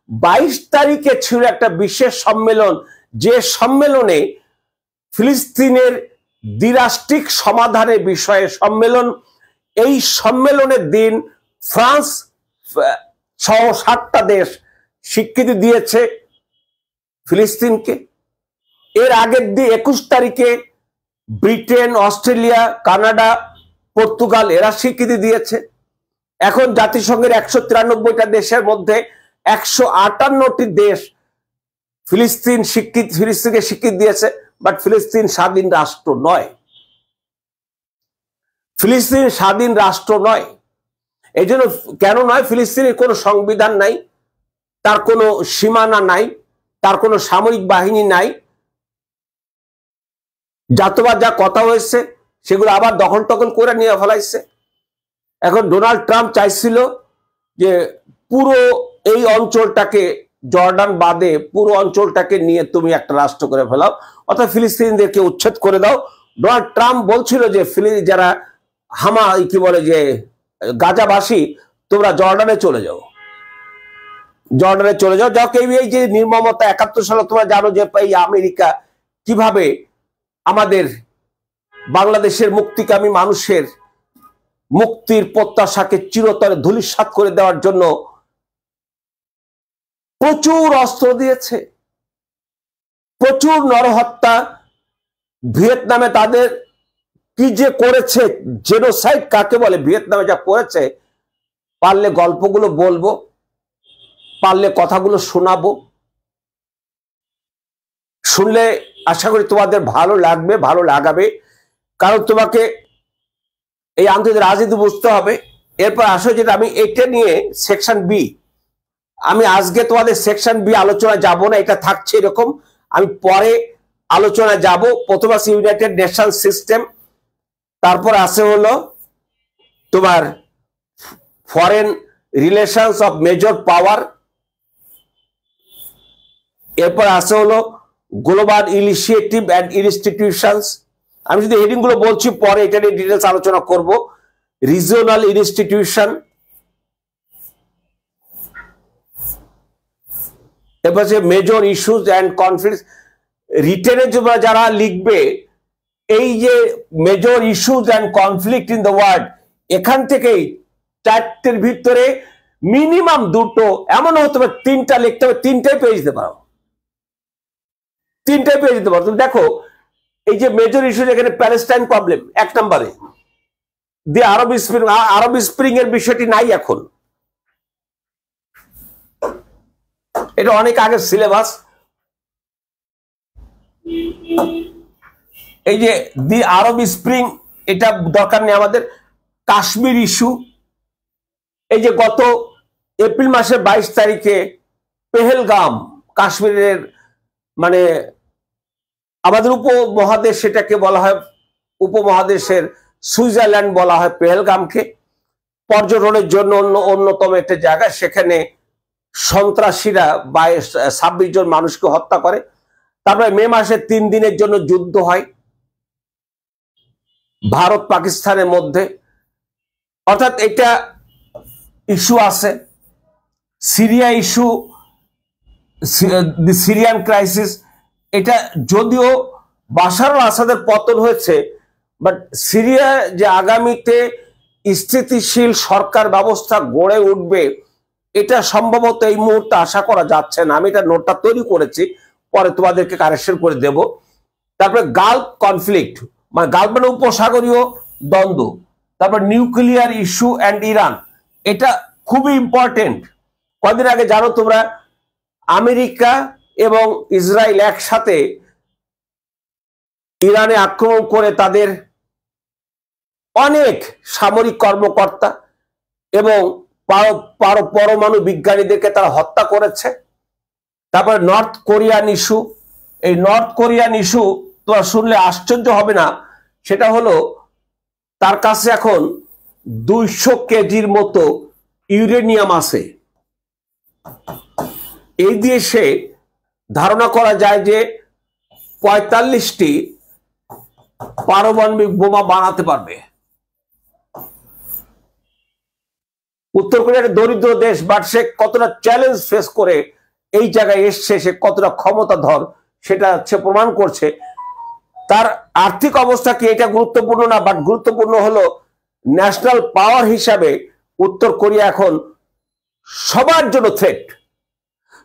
A: 22 তারিখে ছিল একটা বিশেষ সম্মেলন, যে সম্মেলনে ফিলিস্তিনের দ্বিরাষ্ট্রিক সমাধানের বিষয়ে সম্মেলন। এই সম্মেলনের দিন ফ্রান্স সহ 7টা দেশ স্বীকৃতি দিয়েছে ফিলিস্তিনকে। এর আগের দিন 21 তারিখে ব্রিটেন, অস্ট্রেলিয়া, কানাডা, পর্তুগাল এরা স্বীকৃতি দিয়েছে। এখন জাতিসংঘের 193টা দেশের মধ্যে 158টি দেশ ফিলিস্তিনকে স্বীকৃতি দিয়েছে। বাট ফিলিস্তিন স্বাধীন রাষ্ট্র নয়। ফিলিস্তিন স্বাধীন রাষ্ট্র নয়। এই জন্য কেন নয়? ফিলিস্তিনের কোনো সংবিধান নাই, তার কোনো সীমানা নাই, তার কোনো সামরিক বাহিনী নাই। জাতবাদ যা কথা হয়েছে সেগুলো আবার দখল করে নিয়ে ফেলাইছে। এখন ডোনাল্ড ট্রাম্প চাইছিল যে পুরো এই অঞ্চলটাকে, জর্ডান বাদে পুরো অঞ্চলটাকে নিয়ে তুমি একটা রাষ্ট্র করে ফেলাও, অর্থাৎ ফিলিস্তিনিদেরকে উচ্ছেদ করে দাও। ডোনাল্ড ট্রাম্প বলছিল যে যারা কি বলে যে গাজাবাসী, তোমরা জর্ডানে চলে যাও। যাকে এই যে নির্মমতা 71 সালে তোমরা জানো যে এই আমেরিকা কিভাবে আমাদের বাংলাদেশের মুক্তিকামী মানুষের মুক্তির প্রত্যাশাকে চিরতরে ধূলিসাৎ করে দেওয়ার জন্য প্রচুর অস্ত্র দিয়েছে, প্রচুর নরহত্যা। ভিয়েতনামে তাদের কি যে করেছে, জেনোসাইড কাকে বলে, ভিয়েতনামে যা করেছে, পারলে গল্পগুলো বলবো, পারলে কথাগুলো শোনাবো। শুনলে আশা করি তোমাদের ভালো লাগবে, ভালো লাগাবে। কারণ তোমাকে এই আন্তর্জাতিক রাজনীতি বুঝতে হবে। এরপর আসো যেটা আমি এটা নিয়ে সেকশন বি, আমি আজকে তোমাদের সেকশন বি আলোচনা যাব না, এটা থাকছে এরকম, আমি পরে আলোচনা যাব। প্রথম আছে ইউনাইটেড নেশন সিস্টেম, তারপর আছে হলো তোমার ফরেন রিলেশনস অফ মেজর পাওয়ার, এরপর আছে হলো গ্লোবাল ইনিশিয়েটিভ অ্যান্ড ইনস্টিটিউশনস। আমি যদি হেডিং গুলো বলছি, পরে এটা নিয়ে ডিটেলস আলোচনা করব। রিজিওনাল ইনস্টিটিউশন, এরপর আছে মেজর ইস্যুস অ্যান্ড কনফ্লিক্ট। রিটেনে যারা লিখবে এই যে major issues and conflict in the world, এখান থেকেই 4টের ভিতরে মিনিমাম 2টো, এমন হতে পারে 3টা লিখতে হবে, 3টাই পেয়ে যেতে পারো, 3টাই পেয়ে যেতে পারো। তুমি দেখো এই যে মেজর ইস্যু, এখানে প্যালেস্টাইন প্রবলেম 1 নম্বরে, দি আরব স্প্রিং এর বিষয়টি নাই এখন, এটা অনেক আগের সিলেবাস। এই যে দি আরব স্প্রিং, এটা দরকার নেই আমাদের। কাশ্মীর ইস্যু, এই যে গত এপ্রিল মাসের 22 তারিখে পেহেলগাম, কাশ্মীরের মানে আমাদের উপমহাদেশ, সেটাকে বলা হয় উপমহাদেশের সুইজারল্যান্ড বলা হয় পেহেলগামকে, পর্যটনের জন্য অন্যতম একটা জায়গা। সেখানে সন্ত্রাসীরা 26 জন মানুষকে হত্যা করে। তারপরে মে মাসে 3 দিনের জন্য যুদ্ধ হয় ভারত পাকিস্তানের মধ্যে, অর্থাৎ এটা ইস্যু আছে। সিরিয়া ইস্যু, দি সিরিয়ান ক্রাইসিস, এটা যদিও বাশার আল আসাদের পতন হয়েছে, বাট সিরিয়া যে আগামীতে স্থিতিশীল সরকার ব্যবস্থা গড়ে উঠবে এটা সম্ভবত এই মুহূর্তে আশা করা যাচ্ছে না। আমি এটা নোটটা তৈরি করেছি, পরে তোমাদেরকে কারেকশন করে দেব। তারপরে গালফ কনফ্লিক্ট, মানে গালফ মানে উপসাগরীয় দ্বন্দ্ব, তারপর নিউক্লিয়ার ইস্যু অ্যান্ড ইরান, এটা খুবই ইম্পর্টেন্ট। কদিন আগে জানো তোমরা আমেরিকা এবং ইসরায়েল একসাথে ইরানে আক্রমণ করে তাদের অনেক সামরিক কর্মকর্তা এবং পরমাণু বিজ্ঞানীদেরকে তারা হত্যা করেছে। তারপর নর্থ কোরিয়ান ইস্যু, এই নর্থ কোরিয়ান ইস্যু তোমরা শুনলে আশ্চর্য হবে না, সেটা হলো তার কাছে এখন 200 কেজির মতো ইউরেনিয়াম আছে। এই দিয়ে সে ধারণা করা যায় যে 45টি পারমাণবিক বোমা বানাতে পারবে। উত্তর কোরিয়া একটা দরিদ্র দেশ, বাট সে কতটা চ্যালেঞ্জ ফেস করে এই জায়গায় এসছে, সে কতটা ক্ষমতাধর সেটা সে প্রমাণ করছে। তার আর্থিক অবস্থা কি এটা গুরুত্বপূর্ণ না, বাট গুরুত্বপূর্ণ হলো ন্যাশনাল পাওয়ার হিসাবে উত্তর কোরিয়া এখন সবার জন্য থ্রেট।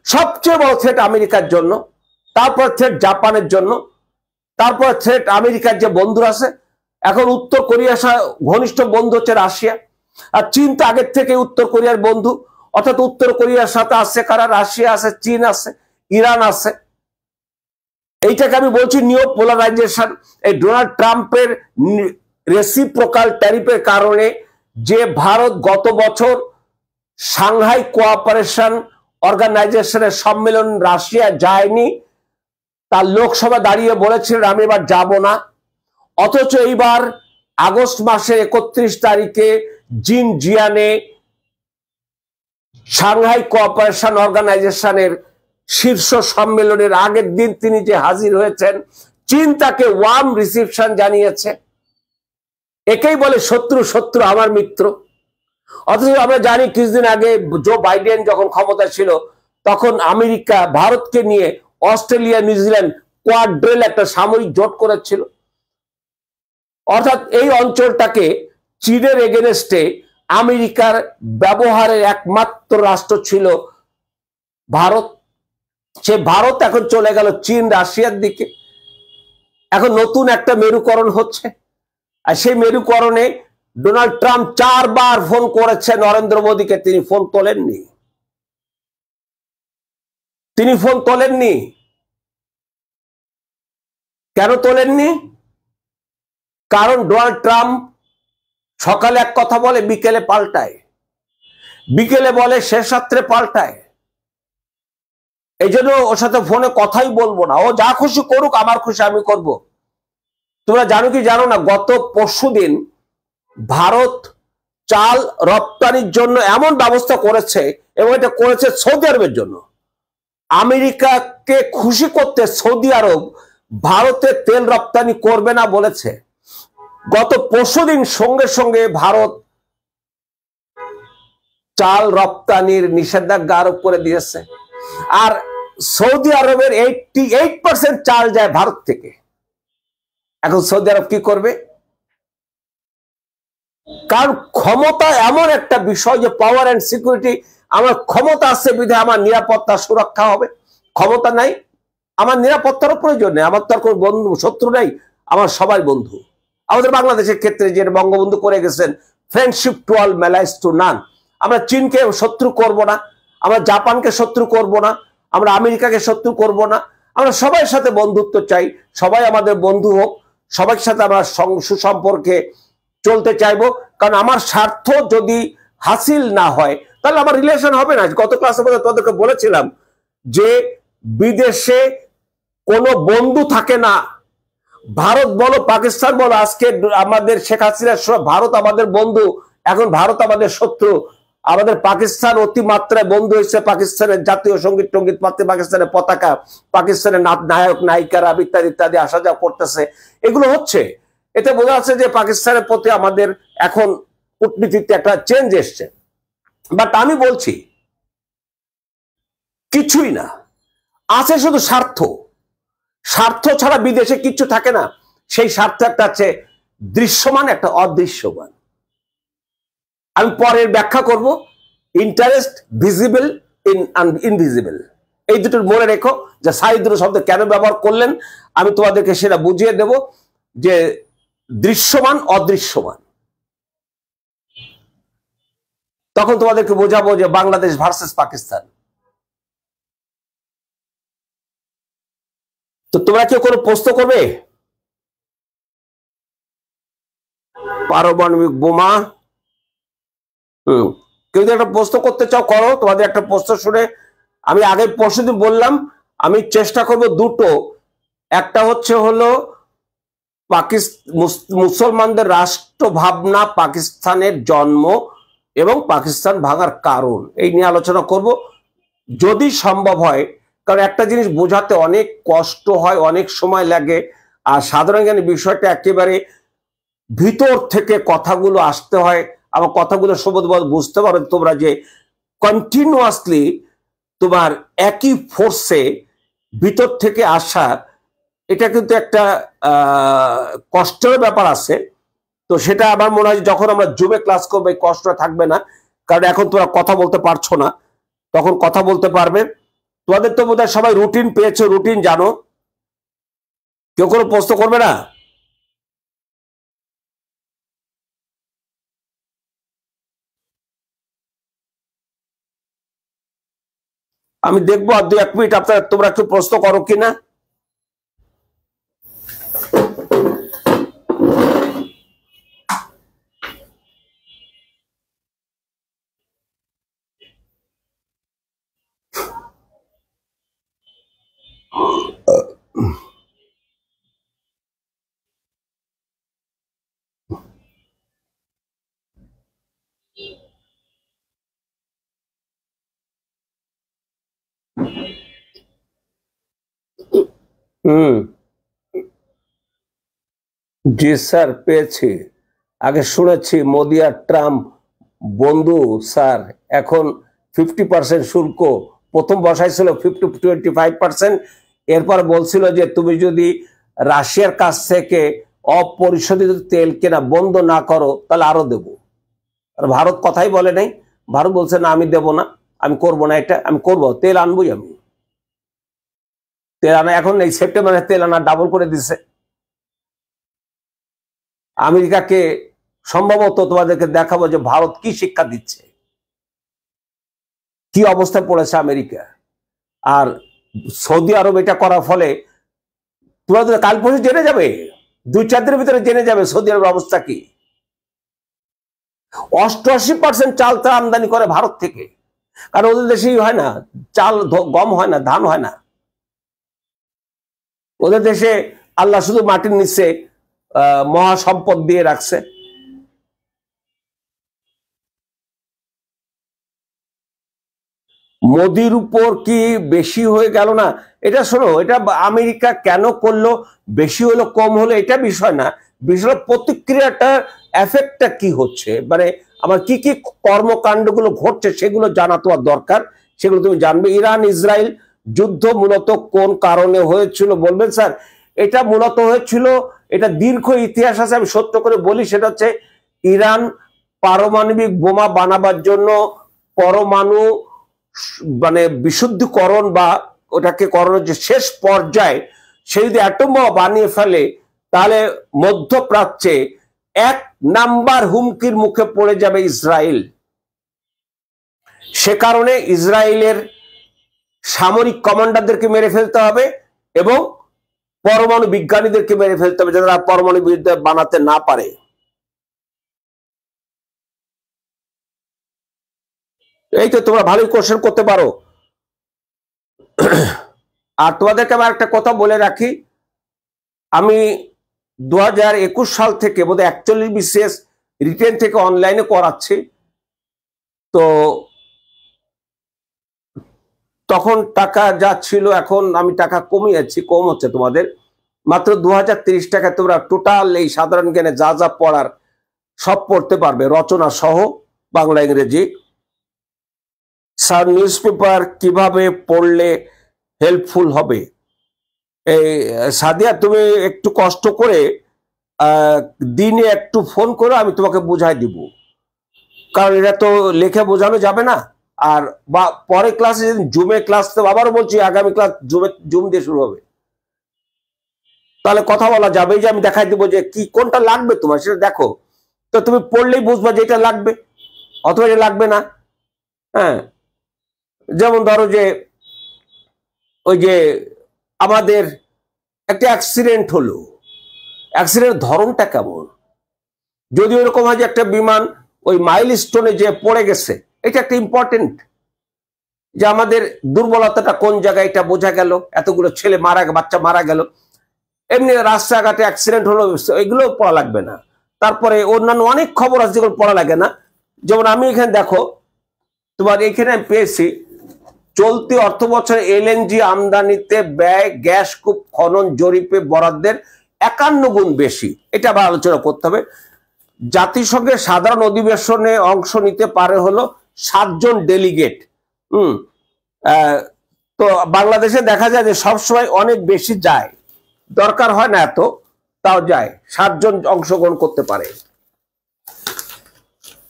A: সবচেয়ে বড় থ্রেট আমেরিকার জন্য, তারপর থ্রেট জাপানের জন্য, তারপর থ্রেট আমেরিকার যে বন্ধুরা আছে। এখন উত্তর কোরিয়ার ঘনিষ্ঠ বন্ধু হচ্ছে রাশিয়া, আর চীন তো আগের থেকে উত্তর কোরিয়ার বন্ধু। অর্থাৎ উত্তর কোরিয়ার সাথে আছে কারা? রাশিয়া আছে, চীন আছে, ইরান আছে। এইটাকে আমি বলছি নিউ পোলারাইজেশন। এই ডোনাল্ড ট্রাম্পের রেসিপ্রোকাল ট্যারিফের কারণে যে ভারত গত বছর সাংহাই কোঅপারেশন অর্গানাইজেশনের সম্মেলন রাশিয়া যায়নি, তার লোকসভা দাঁড়িয়ে বলেছিলেন আমি এবার যাব না। অথচ এইবার আগস্ট মাসের 31 তারিখে জিনজিয়ানে সাংহাই কোঅপারেশন অর্গানাইজেশনের শীর্ষ সম্মেলনের আগের দিন তিনি যে হাজির হয়েছেন, চীন তাকে ওয়ার্ম রিসিপশন জানিয়েছে। একেই বলে শত্রু শত্রু আমার মিত্র। অথচ আমরা জানি কিছুদিন আগে জো বাইডেন যখন ক্ষমতা ছিল তখন আমেরিকা ভারতকে নিয়ে অস্ট্রেলিয়া, নিউজিল্যান্ড কোয়াড্রেল একটা সামরিক জোট করেছিল। অর্থাৎ এই অঞ্চলটাকে চীনের এগেনস্টে আমেরিকার ব্যবহারের একমাত্র রাষ্ট্র ছিল ভারত। সে ভারত এখন চলে গেল চীন, রাশিয়ার দিকে। এখন নতুন একটা মেরুকরণ হচ্ছে, আর সেই মেরুকরণে ডোনাল্ড ট্রাম্প 4 বার ফোন করেছে নরেন্দ্র মোদীকে, তিনি ফোন তোলেননি। তিনি ফোন তোলেননি। কেন তোলেননি? কারণ ডোনাল্ড ট্রাম্প সকালে এক কথা বলে, বিকেলে পাল্টায়, বিকেলে বলে শেষ রাত্রে পাল্টায়। এই জন্য ওর সাথে ফোনে কথাই বলবো না। ও যা খুশি করুক, আমার খুশি আমি করব। তোমরা জানো কি জানো না, গত পরশুদিন ভারত চাল রপ্তানির জন্য এমন ব্যবস্থা করেছে, এবং এটা করেছে সৌদি আরবের জন্য। আমেরিকাকে খুশি করতে সৌদি আরব ভারতে তেল রপ্তানি করবে না বলেছে। গত পরশুদিন সঙ্গে সঙ্গে ভারত চাল রপ্তানির নিষেধাজ্ঞা আরোপ করে দিয়েছে। আর সৌদি আরবের 88% চাল যায় ভারত থেকে। এখন সৌদি আরব কি করবে? কারণ ক্ষমতা এমন একটা বিষয় যে পাওয়ার অ্যান্ড সিকিউরিটি, আমার ক্ষমতা আছে বিধে আমার নিরাপত্তা সুরক্ষা হবে। ক্ষমতা নাই, আমার নিরাপত্তারও প্রয়োজন নেই। আমার তো আর কোনো বন্ধু শত্রু নাই, আমার সবাই বন্ধু। আমাদের বাংলাদেশের ক্ষেত্রে যে বঙ্গবন্ধু করে গেছেন, friendship to all malice to none. আমরা চীনকে শত্রু করব না, আমরা জাপানকে শত্রু করব না, আমরা আমেরিকাকে শত্রু করব না। আমরা সবার সাথে বন্ধুত্ব চাই, সবাই আমাদের বন্ধু হোক, সবার সাথে আমরা সুসম্পর্কে চলতে চাইবো। কারণ আমার স্বার্থ যদি হাসিল না হয় তাহলে আমার রিলেশন হবে না। গত ক্লাসে তোদেরকে বলেছিলাম যে বিদেশে কোনো বন্ধু থাকে না। ভারত বলো, পাকিস্তান বলো, আজকে আমাদের শেখ হাসিনার ভারত আমাদের বন্ধু, এখন ভারত আমাদের শত্রু। আমাদের পাকিস্তান অতিমাত্রায় বন্ধু হয়েছে। পাকিস্তানের জাতীয় সঙ্গীত টঙ্গীত পাতে, পাকিস্তানের পতাকা, পাকিস্তানের নায়ক নায়িকারা ইত্যাদি ইত্যাদি আসা যাওয়া করতেছে, এগুলো হচ্ছে। এতে বোঝা যাচ্ছে যে পাকিস্তানের প্রতি আমাদের এখন কূটনীতিতে একটা চেঞ্জ এসছে। বাট আমি বলছি কিছুই না, আছে শুধু স্বার্থ। স্বার্থ ছাড়া বিদেশে কিচ্ছু থাকে না। সেই স্বার্থ একটা আছে দৃশ্যমান, একটা অদৃশ্যমান। আমি পরের ব্যাখ্যা করব। ইন্টারেস্ট ভিজিবল, ইনভিজিবল, এই দুটোর মনে রেখো যে সাই দুটো শব্দ কেন ব্যবহার করলেন, আমি তোমাদেরকে সেটা বুঝিয়ে দেব যে দৃশ্যমান অদৃশ্যমান। তখন তোমাদেরকে বোঝাবো যে বাংলাদেশ ভার্সেস পাকিস্তান। তো তোমরা কি কোনো প্রশ্ন করবে? পারমাণবিক বোমা, কেউ যদি একটা প্রশ্ন করতে চাও করো। তোমাদের একটা প্রশ্ন শুনে আমি আগের প্রশ্ন বললাম, আমি চেষ্টা করব দুটো, একটা হলো মুসলমানদের রাষ্ট্র ভাবনা, পাকিস্তানের জন্ম এবং পাকিস্তান ভাঙার কারণ, এই নিয়ে আলোচনা করব যদি সম্ভব হয়। কারণ একটা জিনিস বোঝাতে অনেক কষ্ট হয়, অনেক সময় লাগে, আর সাধারণ জ্ঞানী বিষয়টা একেবারে ভিতর থেকে কথাগুলো আসতে হয়। আবার কথাগুলো সবুজ বুঝতে পারো তোমরা যে কন্টিনিউয়াসলি তোমার একই ফোর্সে ভিতর থেকে আসা, এটা কিন্তু একটা কষ্টের ব্যাপার আছে। তো সেটা আমার মনে হয় যখন আমরা জুমে ক্লাস করবো এই কষ্টটা থাকবে না, কারণ এখন তোমরা কথা বলতে পারছো না, তখন কথা বলতে পারবে। তোমাদের তো বোধহয় সবাই রুটিন পেয়েছো, রুটিন জানো, কেউ কোনো প্রশ্ন করবে না? আমি দেখবো আর 2-1 মিনিট আপনারা তোমরা একটু প্রশ্ন করো কিনা। জি স্যার, পেয়েছি। আগে শুনেছি মোদি আর ট্রাম্প বন্ধু স্যার, এখন 50% শুল্ক, প্রথম বসাইছিল 25%, এরপর বলছিল যে তুমি যদি রাশিয়ার কাছ থেকে অপরিশোধিত তেল কেনা বন্ধ না করো তাহলে আরো দেবো। আর ভারত কথাই বলে নাই, ভারত বলছে না আমি দেব না, আমি করব না, এটা আমি করব, তেল আনবই আমি। তেল আনা এখন এই সেপ্টেম্বরে তেল আনা ডাবল করে দিছে। আমেরিকাকে সম্ভবত তোমাদেরকে দেখাবো যে ভারত কি শিক্ষা দিচ্ছে, কি অবস্থায় পড়েছে আমেরিকা। আর সৌদি আরব এটা করার ফলে তোমাদের কাল পরশু জেনে যাবে, 2-4 দিনের ভিতরে জেনে যাবে সৌদি আরবের অবস্থা কি। 88% চাল তারা আমদানি করে ভারত থেকে, কারণ ওদের দেশেই হয় না চাল, গম হয় না, ধান হয় না। ওদের দেশে আল্লাহ শুধু মাটির নিচে মহাসম্পদ দিয়ে রাখছে। মোদির উপর কি বেশি হয়ে গেল না? এটা শোনো, এটা আমেরিকা কেন করলো, বেশি হলো কম হলো এটা বিষয় না, বিষয় প্রতিক্রিয়াটার এফেক্টটা কি হচ্ছে, মানে আমার কি কি কর্মকাণ্ডগুলো ঘটছে সেগুলো জানা তোমার দরকার, সেগুলো তুমি জানবে। ইরান ইসরায়েল যুদ্ধ মূলত কোন কারণে হয়েছিল বলবেন স্যার? এটা মূলত হয়েছিল, এটা দীর্ঘ ইতিহাস আছে, আমি সত্য করে বলি, সেটা হচ্ছে ইরান পারমাণবিক বোমা বানাবার জন্য পরমাণু মানে বিশুদ্ধকরণ বা ওটাকে করানোর যে শেষ পর্যায়ে সে যদি অ্যাটম বোমা বানিয়ে ফেলে তাহলে মধ্যপ্রাচ্যে 1 নাম্বার হুমকির মুখে পড়ে যাবে ইসরায়েল। সে কারণে ইসরায়েলের সামরিক কমান্ডারদেরকে মেরে ফেলতে হবে এবং পরমাণু বিজ্ঞানীদেরকে মেরে ফেলতে হবে যারা পরমাণু বিদ্যা বানাতে না পারে। এই তো তোমরা ভালোই কোশ্চেন করতে পারো। আর তোমাদেরকে আবার একটা কথা বলে রাখি, আমি 2021 সাল থেকে বোধহয় 41 BCS রিটেন থেকে অনলাইনে করাচ্ছি। তো তখন টাকা যা ছিল, এখন আমি টাকা কমিয়েছি, কম হচ্ছে তোমাদের, মাত্র 2030 টাকা তোমরা টোটাল এই সাধারণ জ্ঞানে যা যা পড়ার সব পড়তে পারবে, রচনা সহ, বাংলা ইংরেজি। স্যার নিউজ পেপার কিভাবে পড়লে হেল্পফুল হবে? এই সাদিয়া, তুমি একটু কষ্ট করে দিনে একটু ফোন করো, আমি তোমাকে বুঝাই দিব, কারণ এটা তো লেখে বোঝানো যাবে না। আর বা পরে ক্লাসে যেদিন জুমে ক্লাস, তো আবারও বলছি আগামী ক্লাস জুম দিয়ে শুরু হবে, তাহলে কথা বলা যাবে, যে আমি দেখাই দিব যে কি কোনটা লাগবে তোমার সেটা দেখো, তো তুমি পড়লেই বুঝবা যে এটা লাগবে অথবা এটা লাগবে না। হ্যাঁ, যেমন ধরো যে ওই যে আমাদের একটা অ্যাক্সিডেন্ট হলো, অ্যাক্সিডেন্টের ধরনটা কেমন, যদি ওরকম হয় যে একটা বিমান ওই মাইলস্টোনে যে পড়ে গেছে, এটা একটা ইম্পর্টেন্ট, যে আমাদের দুর্বলতাটা কোন জায়গায় এটা বোঝা গেল, এতগুলো ছেলে বাচ্চা মারা গেল। এমনি রাস্তাঘাটে অ্যাক্সিডেন্ট হলো, এগুলো পড়া লাগবে না। তারপরে অন্যান্য অনেক খবর আছে যেগুলো পড়া লাগে না। যেমন আমি এখানে দেখো, তোমার এখানে পেয়েছি চলতি অর্থ বছরে এলএনজি আমদানিতে ব্যয় গ্যাস কূপ খনন জরিপে বরাদ্দের 51 গুণ বেশি, এটা আবার আলোচনা করতে হবে। জাতিসংঘের সাধারণ অধিবেশনে অংশ নিতে পারে হলো 7 জন ডেলিগেট। তো বাংলাদেশে দেখা যায় যে সবসময় অনেক বেশি যায়, দরকার হয় না এত, তাও যায়, 7 জন অংশগ্রহণ করতে পারে।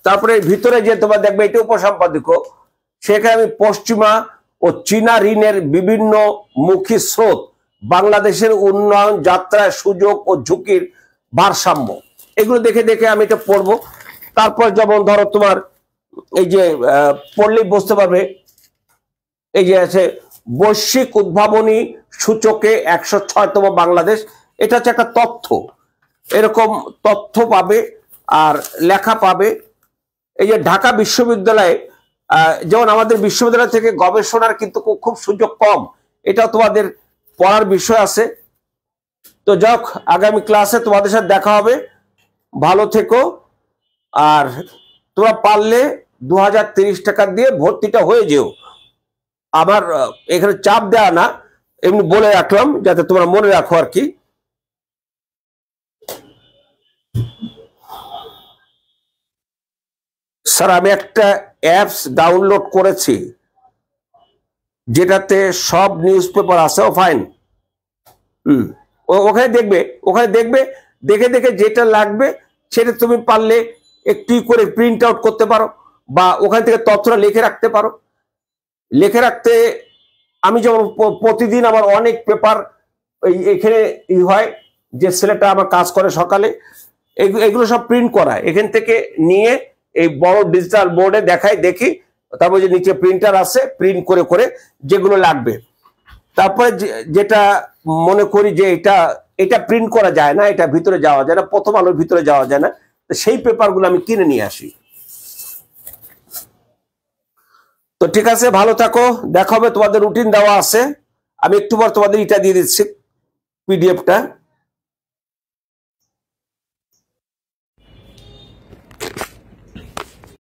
A: তারপরে ভিতরে যে তোমার দেখবে এটা উপসম্পাদকীয়, সেখানে আমি পশ্চিমা ও চীনা ঋণের বিভিন্ন মুখী স্রোত, বাংলাদেশের উন্নয়ন যাত্রায় সুযোগ ও ঝুঁকির ভারসাম্য, এগুলো দেখে দেখে আমি এটা পড়বো। তারপর যেমন ধরো তোমার এই যে পড়লেই বুঝতে পারবে, এই যে আছে বৈশ্বিক উদ্ভাবনী সূচকে 106তম বাংলাদেশ, এটা হচ্ছে একটা তথ্য, এরকম তথ্য পাবে আর লেখা পাবে। এই যে ঢাকা বিশ্ববিদ্যালয়ে যেমন আমাদের বিশ্ববিদ্যালয় থেকে গবেষণার কিন্তু খুব সুযোগ কম, এটা তোমাদের পড়ার বিষয় আছে। তো যাক, আগামী ক্লাসে তোমাদের সাথে দেখা হবে, ভালো থেকো। আর তোমরা পারলে 2030 টাকা দিয়ে ভর্তিটা হয়ে যেও, আবার এখানে চাপ দেওয়া না, এমনি বলে রাখলাম যাতে তোমরা মনে রাখো আর কি। স্যার, আমি একটা অ্যাপস ডাউনলোড করেছি যেটাতে সব নিউজ পেপার আছে। ও ফাইন, ওখানে দেখবে, দেখে দেখে যেটা লাগবে সেটা তুমি পারলে একটু করে প্রিন্ট আউট করতে পারো, বা ওখান থেকে তথ্যটা লিখে রাখতে পারো। লিখে রাখতে আমি যেমন প্রতিদিন আমার অনেক পেপার এখানে হয়, যে ছেলেটা আমার কাজ করে সকালে, এগুলো সব প্রিন্ট করা, এখান থেকে নিয়ে এই বড় ডিজিটাল বোর্ডে দেখাই, দেখি, তারপর যে নিচে প্রিন্টার আছে, প্রিন্ট করে করে যেগুলো লাগবে। তারপরে যেটা মনে করি যে এটা প্রিন্ট করা যায় না, এটা ভিতরে যাওয়া যায় না, প্রথম আলোর ভিতরে যাওয়া যায় না, সেই পেপারগুলো আমি কিনে নিয়ে আসি। তো ঠিক আছে, ভালো থাকো, দেখা হবে। তোমাদের রুটিন দেওয়া আছে, আমি একটু পর তোমাদের এটা দিয়ে দিচ্ছি, পিডিএফটা।